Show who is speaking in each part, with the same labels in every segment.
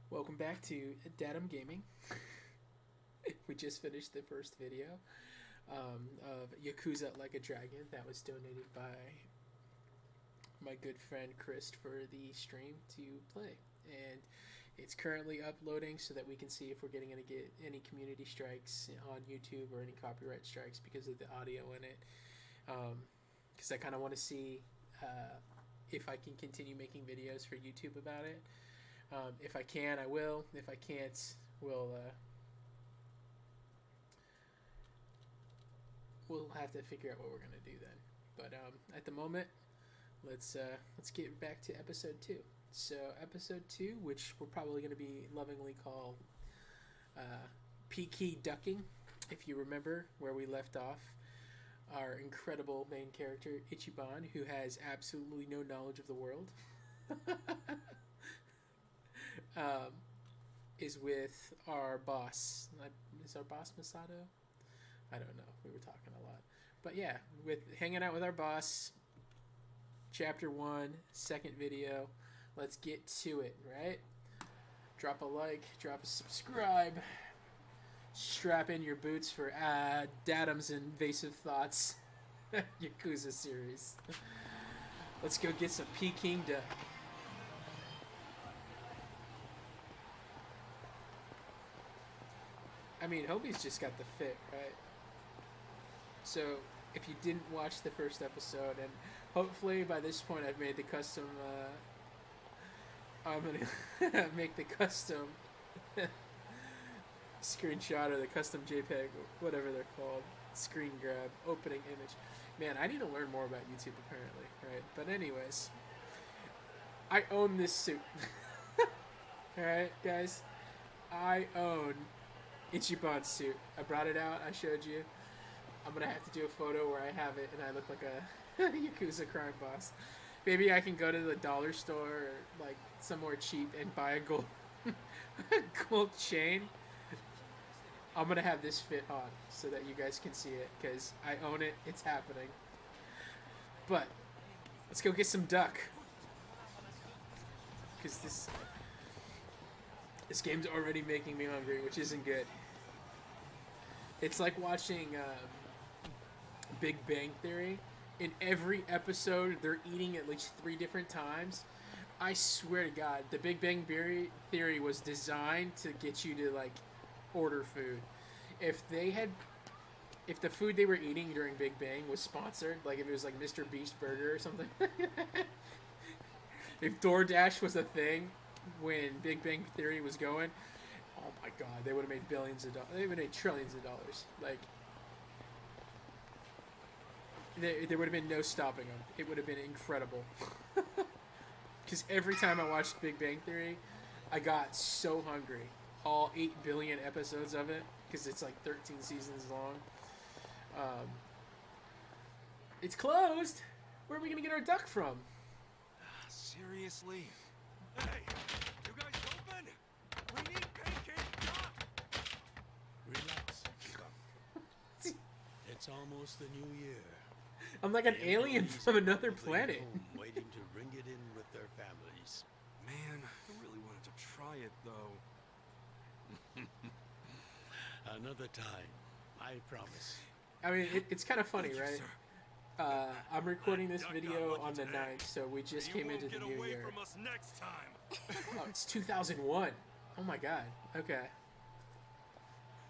Speaker 1: Welcome back to Datum Gaming. We just finished the first video of Yakuza Like a Dragon that was donated by my good friend Chris for the stream to play. And it's currently uploading so that we can see if we're getting any community strikes on YouTube or any copyright strikes because of the audio in it. Because I kind of want to see if I can continue making videos for YouTube about it. If I can, I will. If I can't, we'll have to figure out what we're gonna do then. But at the moment, let's get back to episode 2. So episode 2, which we're probably gonna be lovingly call Peking Ducking, if you remember where we left off. Our incredible main character Ichiban, who has absolutely no knowledge of the world. um, is with our boss. Is our boss Masato? I don't know. We were talking a lot, but yeah, with hanging out with our boss. Chapter 1, second video. Let's get to it. Right? Drop a like, drop a subscribe. Strap in your boots for Datum's invasive thoughts. Yakuza series. Let's go get some Peking Duck. I mean, Hobie's just got the fit, right? So, if you didn't watch the first episode, and hopefully by this point I've made the custom, I'm gonna make the custom screenshot or the custom JPEG, whatever they're called, screen grab, opening image. Man, I need to learn more about YouTube apparently, right? But anyways, I own this suit. Alright, guys? I own Ichiban suit. I brought it out. I showed you. I'm gonna have to do a photo where I have it and I look like a Yakuza crime boss. Maybe I can go to the dollar store or like somewhere cheap and buy a gold gold chain. I'm gonna have this fit on so that you guys can see it because I own it. It's happening. But let's go get some duck because this game's already making me hungry, which isn't good. It's like watching Big Bang Theory. In every episode, they're eating at least 3 different times. I swear to God, the Big Bang Theory was designed to get you to like order food. If the food they were eating during Big Bang was sponsored, like if it was like Mr. Beast Burger or something, if DoorDash was a thing when Big Bang Theory was going, oh my God, they would have made billions of dollars. They would have made trillions of dollars. Like, there would have been no stopping them. It would have been incredible. Because every time I watched Big Bang Theory, I got so hungry. All 8 billion episodes of it, because it's like 13 seasons long. It's closed. Where are we going to get our duck from?
Speaker 2: Seriously? Hey, you guys open? We need Peking Duck!
Speaker 3: Relax. It's almost the new year.
Speaker 1: I'm like an alien from another
Speaker 3: Probably
Speaker 1: planet.
Speaker 3: home waiting to bring it in with their families.
Speaker 2: Man, I really wanted to try it, though.
Speaker 3: Another time, I promise.
Speaker 1: I mean, it's kind of funny,
Speaker 2: Thank you,
Speaker 1: right?
Speaker 2: sir.
Speaker 1: I'm recording this
Speaker 2: Duck got
Speaker 1: video
Speaker 2: lucky
Speaker 1: on the
Speaker 2: today.
Speaker 1: 9th, so we just came into the
Speaker 2: You won't
Speaker 1: new
Speaker 2: get away
Speaker 1: year.
Speaker 2: from us next time.
Speaker 1: Oh, it's 2001. Oh my God. Okay.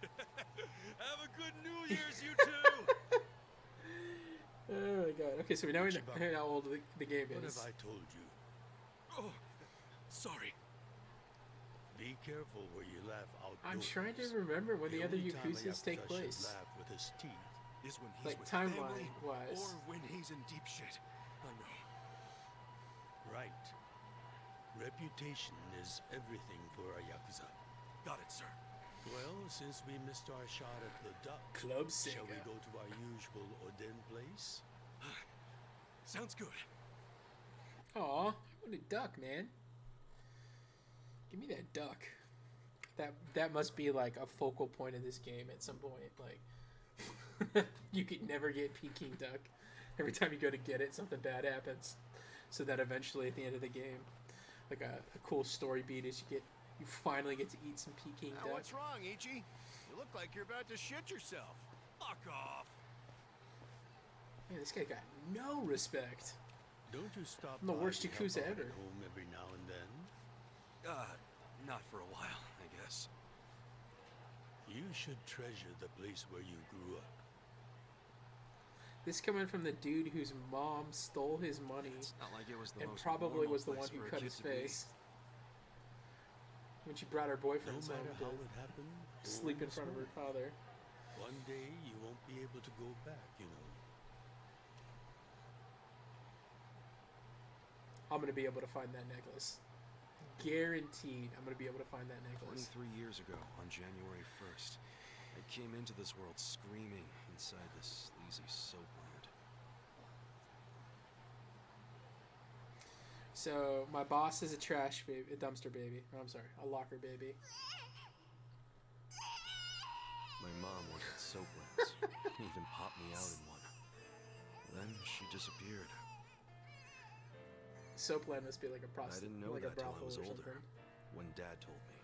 Speaker 2: Have a good New Year's, you two!
Speaker 1: Oh my God. Okay, so we know how old the game
Speaker 3: What
Speaker 1: is.
Speaker 3: have I told you?
Speaker 2: Oh, sorry.
Speaker 3: Be careful where you laugh outdoors.
Speaker 1: I'm trying to remember when the other
Speaker 3: only time a
Speaker 1: Yakuzas take
Speaker 3: Yakuza should
Speaker 1: place.
Speaker 3: laugh with his teeth.
Speaker 2: Is when he's
Speaker 1: Like,
Speaker 2: with family,
Speaker 1: timeline-wise.
Speaker 2: or when he's in deep shit. I know.
Speaker 3: Right. Reputation is everything for a Yakuza.
Speaker 2: Got it, sir.
Speaker 3: Well, since we missed our shot at the duck,
Speaker 1: Club
Speaker 3: shall we
Speaker 1: Sega.
Speaker 3: go to our usual Oden place?
Speaker 2: Sounds good.
Speaker 1: Aw, I want a duck, man. Give me that duck. That must be like a focal point of this game at some point. Like, you could never get Peking Duck. Every time you go to get it, something bad happens. So that eventually, at the end of the game, like a cool story beat is you get You finally get to eat some Peking
Speaker 2: Now,
Speaker 1: duck.
Speaker 2: what's wrong, Ichi? You look like you're about to shit yourself. Fuck off.
Speaker 1: Man, this guy got no respect.
Speaker 3: Don't you stop
Speaker 1: I'm the
Speaker 3: by
Speaker 1: worst
Speaker 3: to help
Speaker 1: Yakuza
Speaker 3: out
Speaker 1: ever.
Speaker 3: at home every now and then?
Speaker 2: Not for a while, I guess.
Speaker 3: You should treasure the place where you grew up.
Speaker 1: This coming from the dude whose mom stole his money
Speaker 2: It's not like it was the
Speaker 1: and
Speaker 2: most
Speaker 1: probably
Speaker 2: normal
Speaker 1: was the
Speaker 2: place
Speaker 1: one who
Speaker 2: for a
Speaker 1: cut
Speaker 2: kid
Speaker 1: his
Speaker 2: to be.
Speaker 1: face when she brought her
Speaker 3: No
Speaker 1: boyfriend's
Speaker 3: matter
Speaker 1: home
Speaker 3: how
Speaker 1: to
Speaker 3: it happened,
Speaker 1: sleep in
Speaker 3: old
Speaker 1: front of her
Speaker 3: smoke.
Speaker 1: father.
Speaker 3: One day you won't be able to go back, you know.
Speaker 1: I'm gonna be able to find that necklace. Guaranteed, I'm gonna be able to find that necklace.
Speaker 2: 23 years ago, on January 1st, I came into this world screaming inside this sleazy soapland.
Speaker 1: So my boss is a trash baby, a dumpster baby. Oh, I'm sorry, a locker baby.
Speaker 2: My mom worked at soaplands. Even popped me out in one. Then she disappeared.
Speaker 1: Soapland must be like a
Speaker 2: I
Speaker 1: prostitute,
Speaker 2: didn't know
Speaker 1: like
Speaker 2: that
Speaker 1: a
Speaker 2: till I
Speaker 1: brothel
Speaker 2: was
Speaker 1: or
Speaker 2: older,
Speaker 1: something.
Speaker 2: when Dad told me.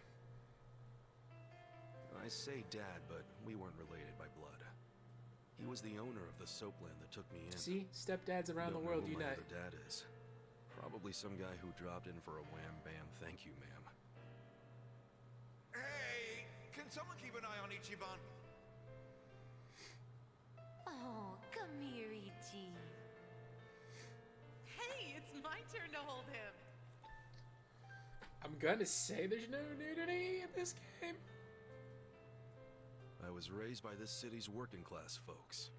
Speaker 2: I say Dad, but we weren't related by blood. He was the owner of the soapland that took me in.
Speaker 1: See, stepdads around the
Speaker 2: Don't know
Speaker 1: world
Speaker 2: who my
Speaker 1: unite.
Speaker 2: other dad is. Probably some guy who dropped in for a wham bam thank you, ma'am.
Speaker 4: Hey, can someone keep an eye on Ichiban?
Speaker 5: Oh, come here, Ichi.
Speaker 6: Hey, it's my turn to hold him.
Speaker 1: I'm gonna say there's no nudity in this game.
Speaker 2: I was raised by this city's working class folks.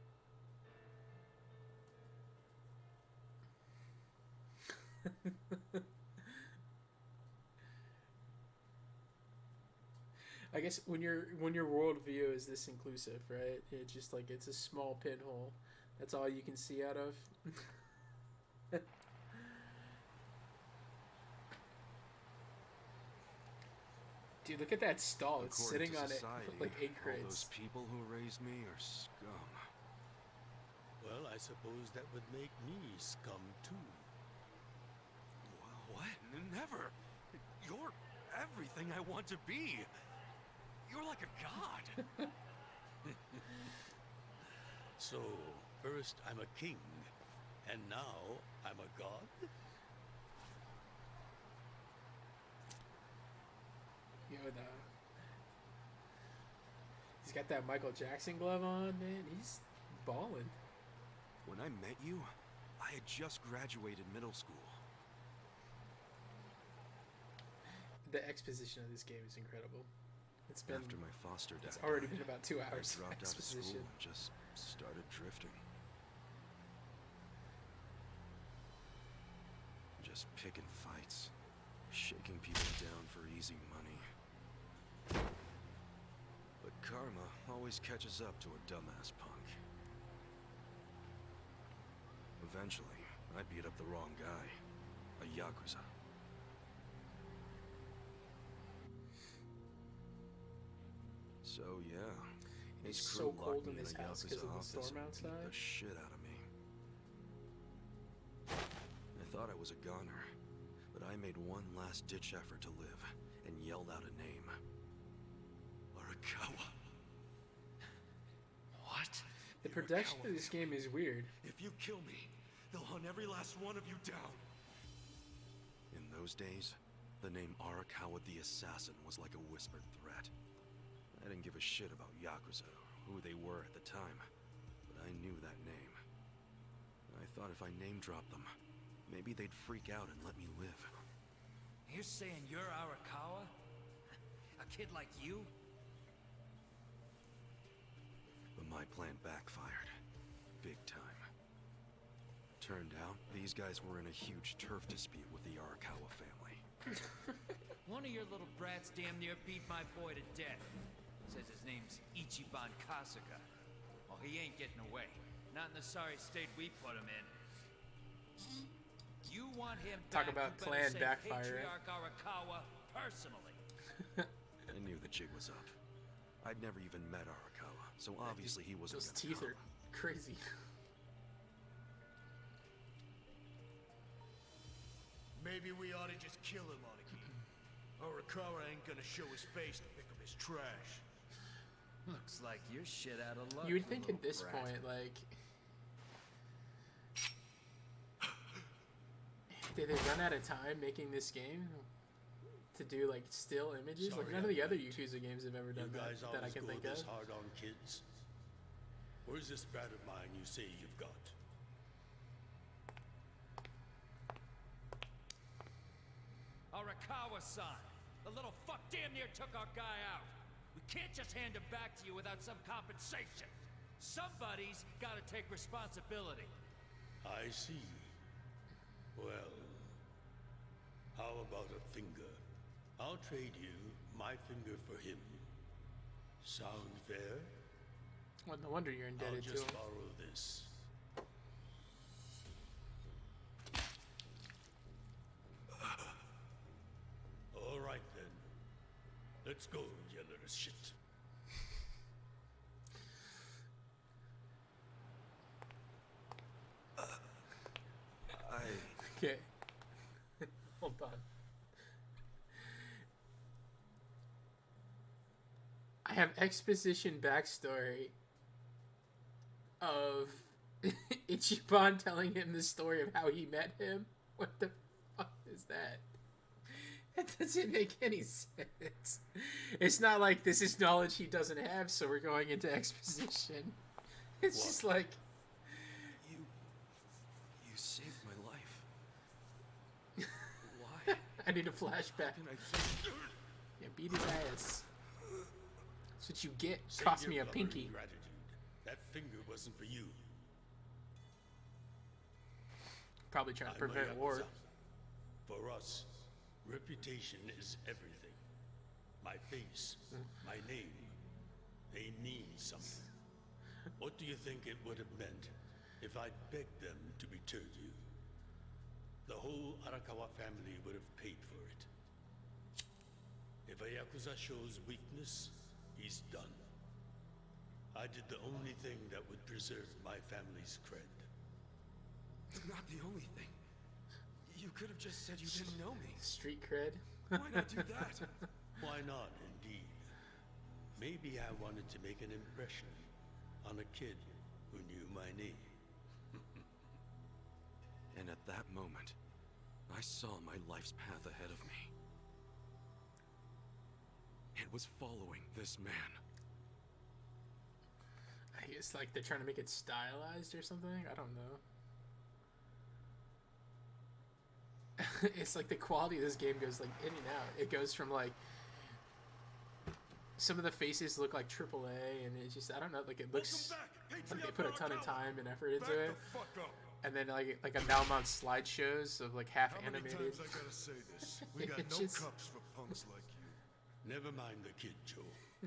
Speaker 1: I guess when your worldview is this inclusive, right? It's just like it's a small pinhole. That's all you can see out of. Dude, look at that stall. It's
Speaker 2: According
Speaker 1: sitting
Speaker 2: to
Speaker 1: on it
Speaker 2: society,
Speaker 1: with like 8
Speaker 2: all
Speaker 1: crates.
Speaker 2: those people who raised me are scum.
Speaker 3: Well, I suppose that would make me scum too.
Speaker 2: What? Never. You're everything I want to be. You're like a god.
Speaker 3: So, first I'm a king, and now I'm a god?
Speaker 1: He's got that Michael Jackson glove on, man. He's balling.
Speaker 2: When I met you, I had just graduated middle school.
Speaker 1: The exposition of this game is incredible. It's been
Speaker 2: After my foster dad
Speaker 1: it's already
Speaker 2: died,
Speaker 1: been about 2
Speaker 2: I
Speaker 1: hours of
Speaker 2: dropped out of school
Speaker 1: exposition.
Speaker 2: and just started drifting. Just picking fights, shaking people down for easy money. But karma always catches up to a dumbass punk. Eventually, I beat up the wrong guy, a Yakuza. So yeah,
Speaker 1: It's
Speaker 2: his
Speaker 1: so
Speaker 2: crew
Speaker 1: cold
Speaker 2: locked me
Speaker 1: in this
Speaker 2: a
Speaker 1: house
Speaker 2: Yakuza
Speaker 1: 'cause of the
Speaker 2: office
Speaker 1: storm
Speaker 2: and
Speaker 1: outside.
Speaker 2: beat the shit out of me. I thought I was a goner, but I made one last-ditch effort to live and yelled out a name. Arakawa. What?
Speaker 1: The production of this game is weird.
Speaker 2: If you kill me, they'll hunt every last one of you down. In those days, the name Arakawa the Assassin was like a whispered threat. I didn't give a shit about Yakuza or who they were at the time, but I knew that name. I thought if I name-dropped them, maybe they'd freak out and let me live.
Speaker 7: You're saying you're Arakawa? A kid like you?
Speaker 2: But my plan backfired. Big time. Turned out, these guys were in a huge turf dispute with the Arakawa family.
Speaker 7: One of your little brats damn near beat my boy to death. Says his name's Ichiban Kasuga. Well, he ain't getting away. Not in the sorry state we put him in. You want him
Speaker 1: Talk
Speaker 7: back,
Speaker 1: about
Speaker 7: you better
Speaker 1: plan
Speaker 7: say
Speaker 1: backfiring.
Speaker 7: Patriarch Arakawa personally.
Speaker 2: I knew the jig was up. I'd never even met Arakawa, so obviously he wasn't
Speaker 1: Those
Speaker 2: gonna
Speaker 1: teeth
Speaker 2: come.
Speaker 1: are crazy.
Speaker 4: Maybe we ought to just kill him, Aniki.
Speaker 3: Arakawa ain't gonna show his face to pick up his trash.
Speaker 7: Looks like you're shit out of luck.
Speaker 1: You would think
Speaker 7: little
Speaker 1: at this
Speaker 7: brat.
Speaker 1: point, like, did they run out of time making this game to do like still images?
Speaker 3: Sorry,
Speaker 1: Like none of the
Speaker 3: I'm
Speaker 1: other
Speaker 3: late.
Speaker 1: Yakuza games have ever
Speaker 3: You
Speaker 1: done
Speaker 3: guys
Speaker 1: that I
Speaker 3: always
Speaker 1: can
Speaker 3: go
Speaker 1: think
Speaker 3: this
Speaker 1: of.
Speaker 3: hard on kids? Where's this brat of mine you say you've got?
Speaker 7: Arakawa-san! The little fuck damn near took our guy out! We can't just hand him back to you without some compensation! Somebody's gotta take responsibility!
Speaker 3: I see. Well, how about a finger? I'll trade you my finger for him. Sound fair?
Speaker 1: Well, no wonder you're
Speaker 3: I'll
Speaker 1: indebted to
Speaker 3: just
Speaker 1: him.
Speaker 3: borrow this. All right then. Let's go, you little shit.
Speaker 1: Okay. Hold on. I have exposition backstory of Ichiban telling him the story of how he met him. What the fuck is that? That doesn't make any sense. It's not like this is knowledge he doesn't have, so we're going into exposition. It's
Speaker 3: What?
Speaker 1: just like,
Speaker 2: You saved my life. Why?
Speaker 1: I need a flashback.
Speaker 2: Can I think?
Speaker 1: Yeah, beat his ass. That's what you get.
Speaker 3: Save
Speaker 1: Cost
Speaker 3: your
Speaker 1: me a
Speaker 3: blubbering
Speaker 1: pinky.
Speaker 3: Gratitude. That finger wasn't for you.
Speaker 1: Probably trying to
Speaker 3: I'm a
Speaker 1: prevent war.
Speaker 3: Yakuza. For us, reputation is everything. My face, my name, they mean something. What do you think it would have meant if I'd begged them to return you? The whole Arakawa family would have paid for it. If a Yakuza shows weakness, he's done. I did the only thing that would preserve my family's cred.
Speaker 2: Not the only thing. You could have just said you didn't know me.
Speaker 1: Street cred.
Speaker 2: Why not do that?
Speaker 3: Why not, indeed? Maybe I wanted to make an impression on a kid who knew my name.
Speaker 2: And at that moment, I saw my life's path ahead of me. It was following this man.
Speaker 1: I guess like they're trying to make it stylized or something. I don't know. It's like the quality of this game goes like in and out. It goes from like some of the faces look like AAA, and it's just I don't know. Like it looks like they put a ton of time and effort into it. And then like a now I'm on slideshows of like half
Speaker 4: How many
Speaker 1: animated.
Speaker 4: times I gotta say this? We got
Speaker 1: It's
Speaker 4: no
Speaker 1: just-
Speaker 4: cups for punks like you.
Speaker 3: Never mind the kid, Joe.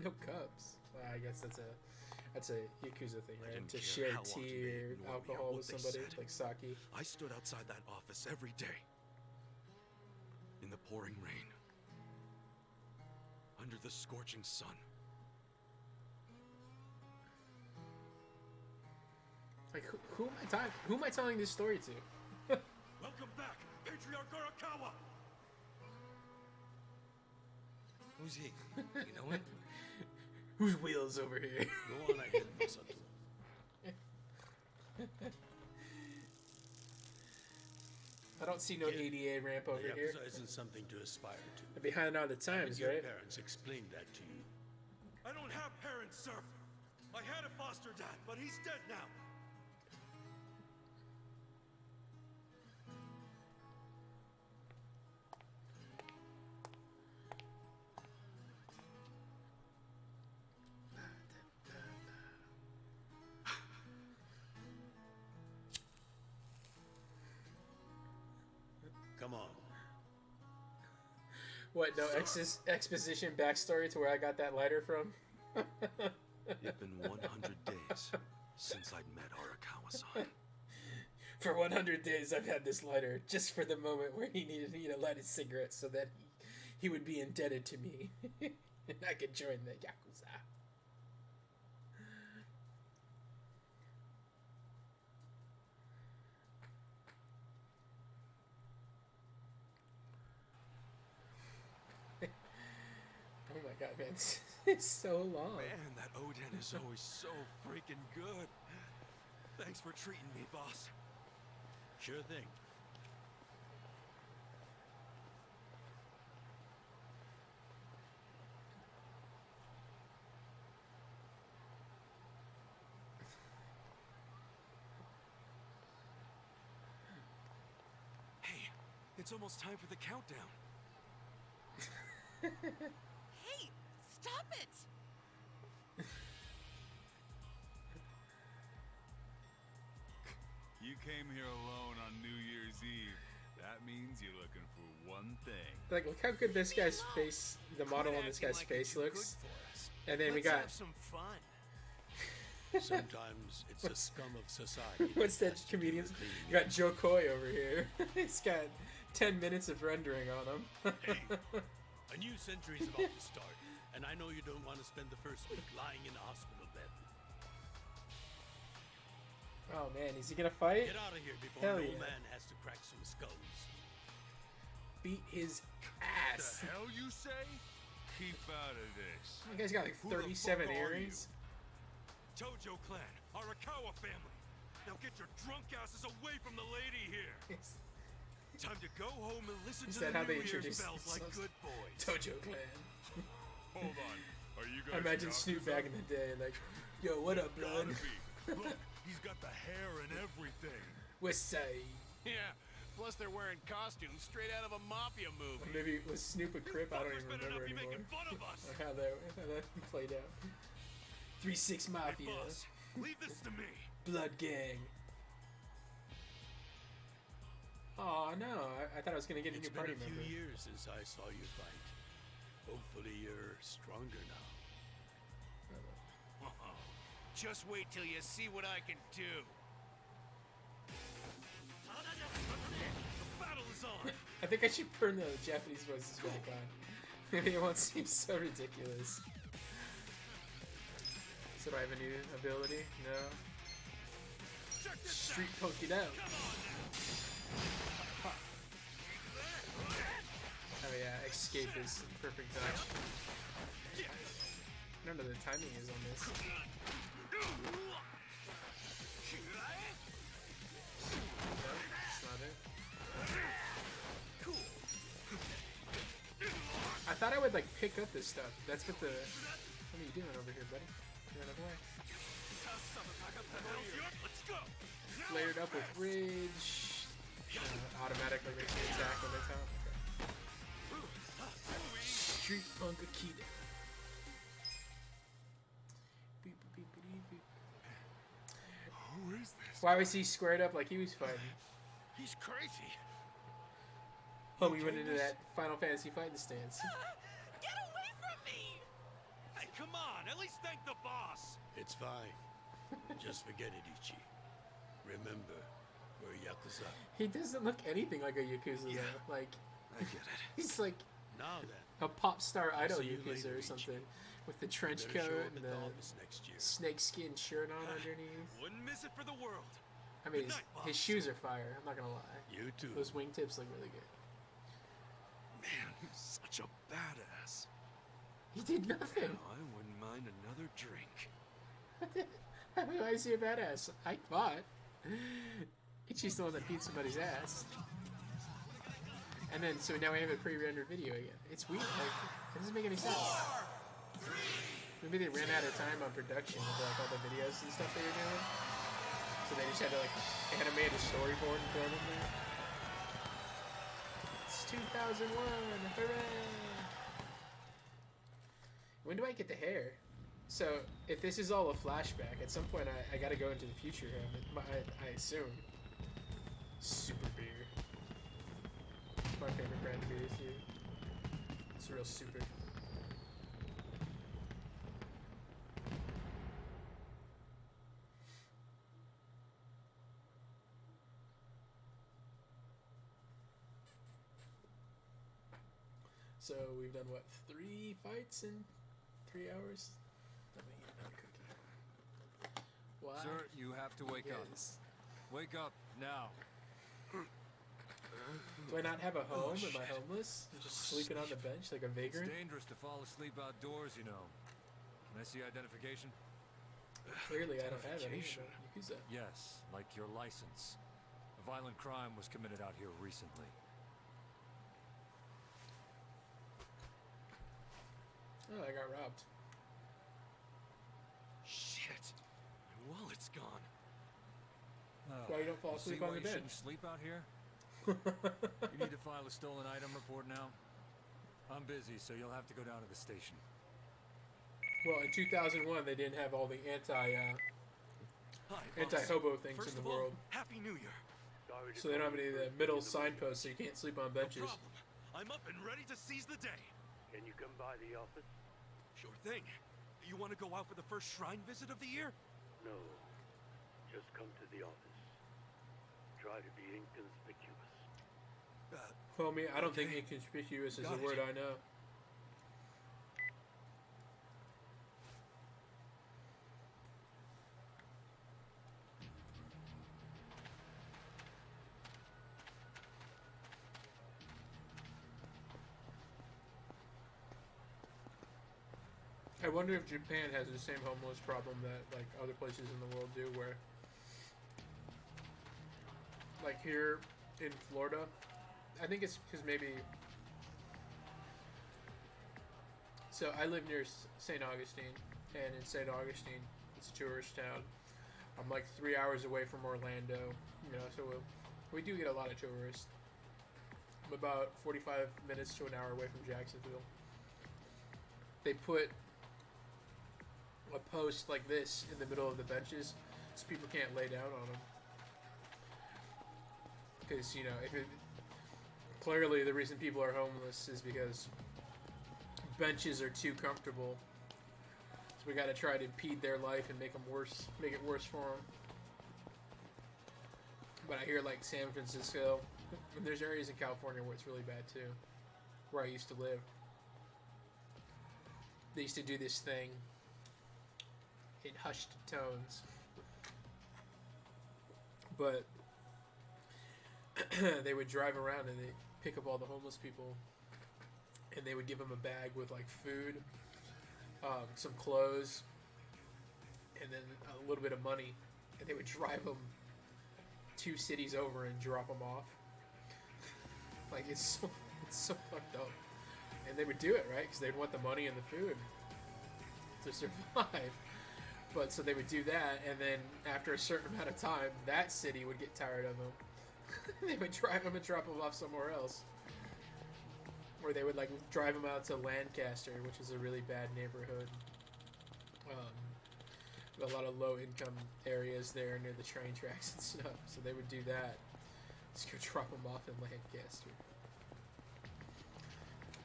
Speaker 1: No cups. Well, I guess that's a Yakuza thing, right?
Speaker 2: didn't
Speaker 1: To
Speaker 2: care
Speaker 1: share
Speaker 2: how long
Speaker 1: tea
Speaker 2: you made
Speaker 1: or
Speaker 2: ignore me or
Speaker 1: alcohol
Speaker 2: what
Speaker 1: with
Speaker 2: they
Speaker 1: somebody,
Speaker 2: said.
Speaker 1: like sake.
Speaker 2: I stood outside that office every day. In the pouring rain. Under the scorching sun.
Speaker 1: Like who am I talking? Who am I telling this story to?
Speaker 3: Welcome back, Patriarch Arakawa!
Speaker 8: Who's he? You know him?
Speaker 1: Whose wheels over here?
Speaker 3: Go on ahead, Masato.
Speaker 1: I don't see no
Speaker 3: Kid,
Speaker 1: ADA ramp over here.
Speaker 3: Yakuza isn't something to aspire to.
Speaker 1: They're behind on the times,
Speaker 3: Did your
Speaker 1: right?
Speaker 3: parents explain that to you?
Speaker 4: I don't have parents, sir. I had a foster dad, but he's dead now.
Speaker 3: Come on.
Speaker 1: What? No exposition backstory to where I got that lighter from?
Speaker 2: It'd been 100 days since I'd met Arakawa-san.
Speaker 1: For 100 days, I've had this lighter just for the moment where he needed to light his cigarette so that he would be indebted to me and I could join the Yakuza. Oh my god, man. It's so long.
Speaker 2: Man, that Oden is always so freaking good. Thanks for treating me, boss.
Speaker 3: Sure thing.
Speaker 2: Hey, it's almost time for the countdown.
Speaker 6: Hey, stop it!
Speaker 9: You came here alone on New Year's Eve. That means you're looking for one thing.
Speaker 1: Like, look how good this guy's face, the model on this guy's face looks. And then we got,
Speaker 2: Have some fun.
Speaker 3: Sometimes it's the scum of society.
Speaker 1: what's that
Speaker 3: has to do
Speaker 1: comedian?
Speaker 3: the cleaning.
Speaker 1: You got Joe Coy over here. He's got 10 minutes of rendering on him.
Speaker 3: Hey, a new century's about to start, and I know you don't want to spend the first week lying in a hospital bed.
Speaker 1: Oh man, is he gonna fight?
Speaker 3: Get out of here before
Speaker 1: Hell
Speaker 3: an old
Speaker 1: yeah.
Speaker 3: man has to crack some skulls.
Speaker 1: Beat his
Speaker 9: The
Speaker 1: ass.
Speaker 9: hell you say? Keep out of this.
Speaker 1: You guys got like
Speaker 2: Who the
Speaker 1: 37
Speaker 2: fuck are
Speaker 1: earrings.
Speaker 4: Tojo clan, Arakawa family. Now get your drunk asses away from the lady here.
Speaker 2: Time to go home and listen
Speaker 1: Is
Speaker 2: to
Speaker 1: that
Speaker 2: the
Speaker 1: how they
Speaker 2: New Year's
Speaker 1: introduce
Speaker 2: bells like
Speaker 1: themselves?
Speaker 2: good boys.
Speaker 1: Tojo clan.
Speaker 9: Hold on. Are you guys
Speaker 1: I imagine Snoop back in the day, like, yo, what up, blood?
Speaker 9: Gotta be. Look, he's got the hair and everything.
Speaker 1: West Side.
Speaker 10: Yeah. Plus they're wearing costumes straight out of a mafia
Speaker 1: Or
Speaker 10: movie.
Speaker 1: maybe was Snoop a Crip? I don't
Speaker 4: Fuckers
Speaker 1: even
Speaker 4: better not
Speaker 1: remember
Speaker 4: be
Speaker 1: anymore.
Speaker 4: making fun of us.
Speaker 1: Or how that played out. 3-6 Mafia.
Speaker 4: Boss, leave this to me.
Speaker 1: Blood Gang. Oh no, I thought I was gonna get a
Speaker 3: It's
Speaker 1: new
Speaker 3: been
Speaker 1: party
Speaker 3: a few
Speaker 1: member.
Speaker 3: years since I saw you fight. Hopefully you're stronger now.
Speaker 10: Just wait till you see what I can do.
Speaker 4: The battle is on.
Speaker 1: I think I should turn the Japanese voices back on. Maybe it won't seem so ridiculous. So do I have a new ability? No.
Speaker 4: Check this
Speaker 1: Street poke it out. Ha. Oh yeah, escape is perfect dodge. I don't know the timing is on this. No, that's not it. I thought I would like pick up this stuff. That's what the. What are you doing over here, buddy? Run away.
Speaker 4: Let's go.
Speaker 1: Flared up with rage. Automatically makes me attack when it's out. Okay. Street Punk Akita. Beep, beep, beep, beep, beep.
Speaker 9: Who is this?
Speaker 1: Why was he squared up like he was fighting?
Speaker 3: He's crazy.
Speaker 1: Oh, we went into that Final Fantasy fighting stance.
Speaker 6: Get away from me!
Speaker 4: Hey, come on. At least thank the boss.
Speaker 3: It's fine. Just forget it, Ichi. Remember, we're Yakuza.
Speaker 1: He doesn't look anything like a Yakuza
Speaker 2: Yeah.
Speaker 1: though. Like,
Speaker 2: I get it.
Speaker 1: he's like
Speaker 3: Now then,
Speaker 1: a pop star idol
Speaker 3: see you
Speaker 1: Yakuza
Speaker 3: later,
Speaker 1: or
Speaker 3: Ichi.
Speaker 1: something. With the trench
Speaker 3: better show
Speaker 1: coat
Speaker 3: up
Speaker 1: and
Speaker 3: at the
Speaker 1: the
Speaker 3: office next year.
Speaker 1: snakeskin shirt on underneath.
Speaker 4: Wouldn't miss it for the world.
Speaker 1: I mean,
Speaker 4: Good
Speaker 1: his,
Speaker 4: night, boss.
Speaker 1: his shoes are fire. I'm not gonna lie.
Speaker 3: You too.
Speaker 1: Those wingtips look really good.
Speaker 2: Man, he's such a badass.
Speaker 1: He did nothing.
Speaker 2: Now, I wouldn't mind another drink.
Speaker 1: Why is he a badass? I fought. Ichi's the one that beat somebody's ass. And then, so now we have a pre-rendered video again. It's weird. Like, it doesn't make any sense. Maybe they ran out of time on production of like all the videos and stuff they were doing. So they just had to like animate a storyboard and throw them there. It's 2001. Hooray! When do I get the hair? So, if this is all a flashback, at some point I gotta go into the future here, I assume. Super beer. It's my favorite brand of beer, too. It's real super. So, we've done what, 3 fights in 3 hours? Let me eat another cookie. Why?
Speaker 7: Sir, you have to wake up.
Speaker 1: Yes.
Speaker 7: Wake up now.
Speaker 1: Do I not have a home? Am I homeless? I'm just sleeping on the bench like a
Speaker 11: It's
Speaker 1: vagrant?
Speaker 11: dangerous to fall asleep outdoors, you know. Can I see identification?
Speaker 1: Clearly, I don't have any.
Speaker 2: Identification.
Speaker 1: Yakuza.
Speaker 11: Yes, like your license. A violent crime was committed out here recently.
Speaker 1: Oh, I got robbed.
Speaker 2: Shit. My wallet's gone.
Speaker 1: Why you don't fall
Speaker 11: You see
Speaker 1: asleep on
Speaker 11: why
Speaker 1: the
Speaker 11: you
Speaker 1: bench?
Speaker 11: shouldn't sleep out here? You need to file a stolen item report now. I'm busy, so you'll have to go down to the station.
Speaker 1: Well, in 2001, they didn't have all the
Speaker 2: Hi, boss.
Speaker 1: anti-hobo things
Speaker 2: First
Speaker 1: in the
Speaker 2: of all,
Speaker 1: world.
Speaker 2: Happy New Year.
Speaker 1: So they don't have any of the middle signposts, so you can't sleep on
Speaker 2: No
Speaker 1: benches.
Speaker 2: problem. I'm up and ready to seize the day.
Speaker 12: Can you come by the office?
Speaker 2: Sure thing. You want to go out for the first shrine visit of the year?
Speaker 12: No. Just come to the office. Try to be inconspicuous.
Speaker 1: Homie, I don't think
Speaker 2: Okay.
Speaker 1: inconspicuous is a
Speaker 2: Got it.
Speaker 1: word I know. I wonder if Japan has the same homeless problem that like other places in the world do, where like here in Florida, I think it's because maybe. So I live near St. Augustine, and in St. Augustine, it's a tourist town. I'm like 3 hours away from Orlando, you know, so we do get a lot of tourists. I'm about 45 minutes to an hour away from Jacksonville. They put a post like this in the middle of the benches so people can't lay down on them. Because, you know, clearly the reason people are homeless is because benches are too comfortable. So we got to try to impede their life and make it worse for them. But I hear like San Francisco, and there's areas in California where it's really bad too, where I used to live. They used to do this thing in hushed tones, but they would drive around and they pick up all the homeless people, and they would give them a bag with like food, some clothes, and then a little bit of money, and they would drive them 2 cities over and drop them off. Like it's so fucked up, and they would do it right because they'd want the money and the food to survive. But so they would do that, and then after a certain amount of time, that city would get tired of them. They would drive them and drop them off somewhere else. Or they would like drive them out to Lancaster, which is a really bad neighborhood. A lot of low-income areas there near the train tracks and stuff. So they would do that. Just go drop them off in Lancaster.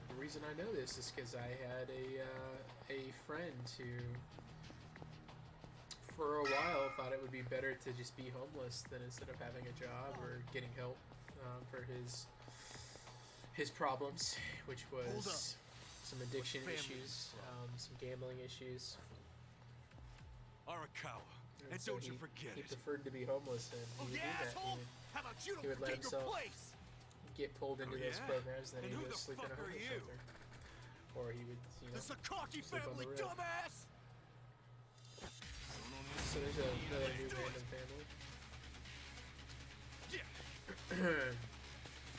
Speaker 1: The reason I know this is because I had a friend who, for a while, thought it would be better to just be homeless than instead of having a job or getting help for his problems, which was some addiction issues, some gambling issues.
Speaker 2: Arakawa. And
Speaker 1: so
Speaker 2: don't you forget
Speaker 1: he
Speaker 2: it.
Speaker 1: preferred to be homeless, and he would do that.
Speaker 3: How about you
Speaker 1: He would let
Speaker 3: don't forget your
Speaker 1: himself
Speaker 3: place?
Speaker 1: get pulled into
Speaker 2: Oh,
Speaker 1: those
Speaker 2: yeah?
Speaker 1: programs, then
Speaker 2: And
Speaker 1: he
Speaker 2: who
Speaker 1: would
Speaker 2: the
Speaker 1: sleep in a
Speaker 2: fuck are
Speaker 1: homeless
Speaker 2: you?
Speaker 1: shelter, or he would, you know,
Speaker 3: The Sakaki
Speaker 1: sleep on the
Speaker 3: family,
Speaker 1: road.
Speaker 3: dumbass!
Speaker 1: So there's another new random family.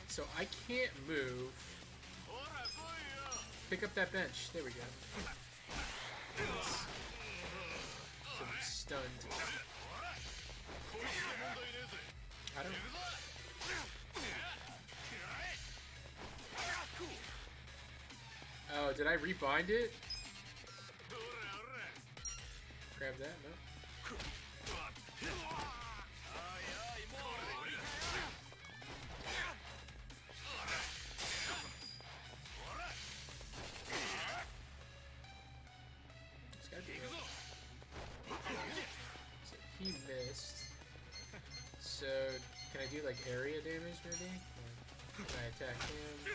Speaker 1: So I can't move. Pick up that bench. There we go. So I'm stunned. I don't. Oh, did I rebind it? Grab that? No. It's gotta be right. So he missed. So can I do like area damage maybe? Or can I attack him? No.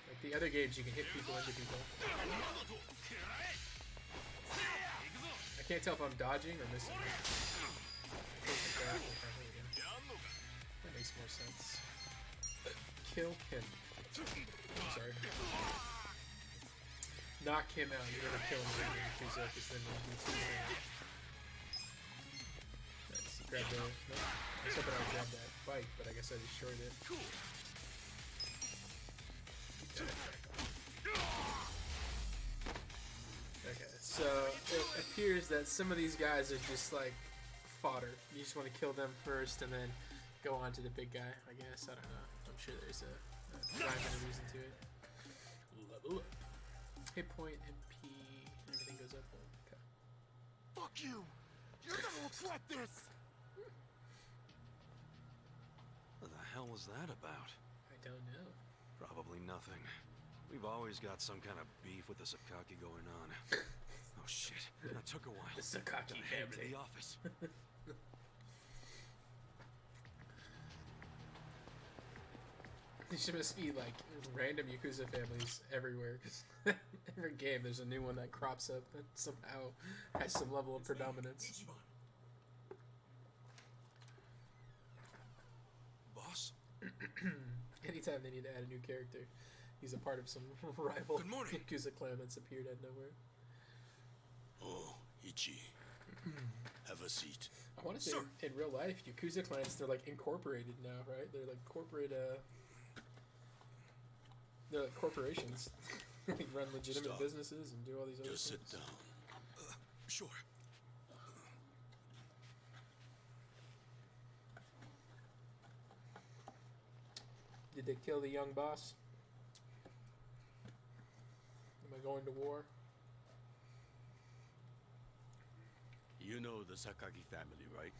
Speaker 1: Like the other games, you can hit people into people. I can't tell if I'm dodging or missing. That makes more sense. kill him. I'm sorry. Knock him out. You're gonna kill him with the Yakuza, because then we'll do 2 damage. Nice. Grab the. No. I was hoping I would grab that bike, but I guess I destroyed it. Cool. Okay, so it appears that some of these guys are just like fodder. You just want to kill them first and then go on to the big guy, I guess. I don't know. I'm sure there's a rhyme and a reason to it. Level up. Hit point, MP, everything goes up. Okay.
Speaker 4: Fuck you! You're gonna regret this!
Speaker 2: What the hell was that about?
Speaker 1: I don't know.
Speaker 2: Probably nothing. We've always got some kind of beef with the Sakaki going on. Oh shit, that took a while.
Speaker 1: The Sakaki
Speaker 2: Head to
Speaker 1: family.
Speaker 2: the office.
Speaker 1: There must be like random Yakuza families everywhere, because every game there's a new one that crops up that somehow has some level of predominance.
Speaker 2: Boss?
Speaker 1: Anytime they need to add a new character, he's a part of some rival
Speaker 2: Good morning.
Speaker 1: Yakuza clan that's appeared out of nowhere.
Speaker 3: Oh, Ichi. Have a seat.
Speaker 1: I want to say in real life, Yakuza clans, they're like incorporated now, right? They're like corporate, they're like corporations. They run legitimate
Speaker 3: Stop.
Speaker 1: businesses and do all these other
Speaker 3: Just
Speaker 1: things.
Speaker 3: sit down.
Speaker 2: Sure.
Speaker 1: Did they kill the young boss? Am I going to war?
Speaker 3: You know the Sakaki family, right?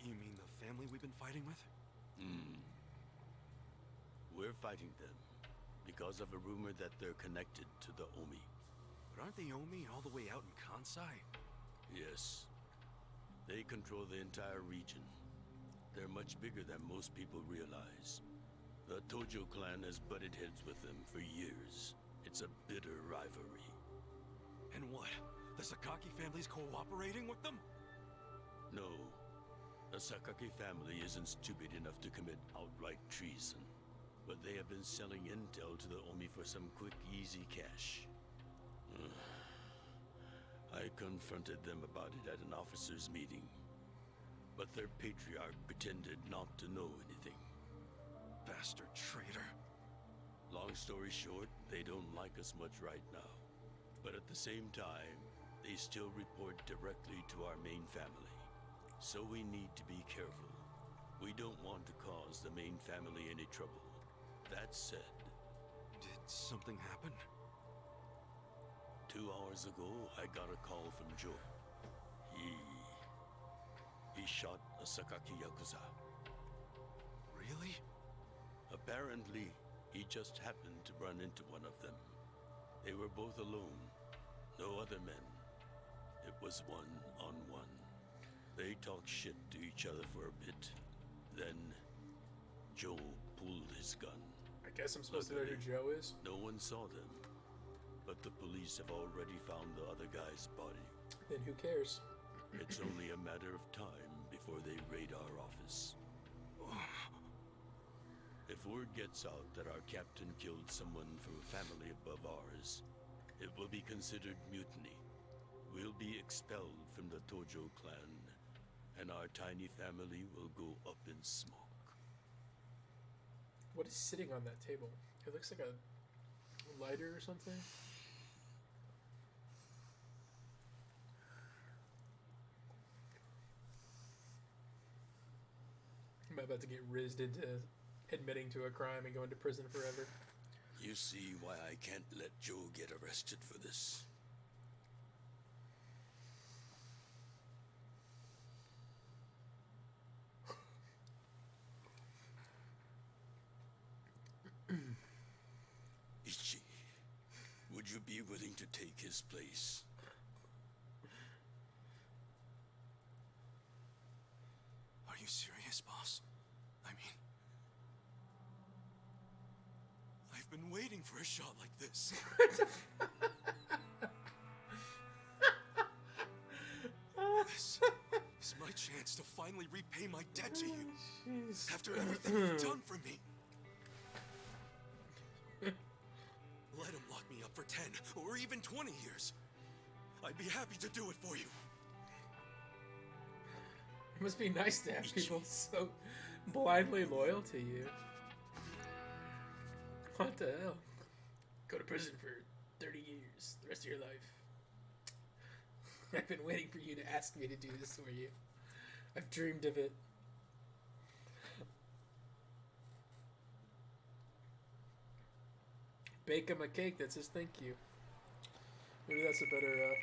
Speaker 2: You mean the family we've been fighting with?
Speaker 3: We're fighting them because of a rumor that they're connected to the Omi.
Speaker 2: But aren't the Omi all the way out in Kansai?
Speaker 3: Yes. They control the entire region. They're much bigger than most people realize. The Tojo clan has butted heads with them for years. It's a bitter rivalry.
Speaker 2: And what? The Sakaki family's cooperating with them?
Speaker 3: No. The Sakaki family isn't stupid enough to commit outright treason. But they have been selling intel to the Omi for some quick, easy cash. I confronted them about it at an officers' meeting. But their patriarch pretended not to know anything.
Speaker 2: Bastard traitor.
Speaker 3: Long story short, they don't like us much right now. But at the same time, they still report directly to our main family. So we need to be careful. We don't want to cause the main family any trouble. That said...
Speaker 2: Did something happen?
Speaker 3: 2 hours ago, I got a call from Joe. He shot a Sakaki Yakuza.
Speaker 2: Really?
Speaker 3: Apparently, he just happened to run into one of them. They were both alone. No other men. It was one-on-one. They talked shit to each other for a bit. Then, Joe pulled his gun.
Speaker 1: I guess I'm supposed to know who Joe is.
Speaker 3: No one saw them. But the police have already found the other guy's body.
Speaker 1: Then who cares?
Speaker 3: It's only a matter of time before they raid our office. If word gets out that our captain killed someone from a family above ours, it will be considered mutiny. We'll be expelled from the Tojo clan, and our tiny family will go up in smoke.
Speaker 1: What is sitting on that table? It looks like a lighter or something. Am I about to get rizzed into admitting to a crime and going to prison forever?
Speaker 3: You see why I can't let Joe get arrested for this. Ichi, would you be willing to take his place?
Speaker 2: Are you serious, boss? I mean... I've been waiting for a shot like this. This is my chance to finally repay my debt to you. After everything you've done for me. lock me up for 10 or even 20 years, I'd be happy to do it for you.
Speaker 1: It must be nice to have people so blindly loyal to you. What the hell? Go to prison for 30 years, the rest of your life. I've been waiting for you to ask me to do this for you. I've dreamed of it. Bake him a cake that says thank you. Maybe that's a better,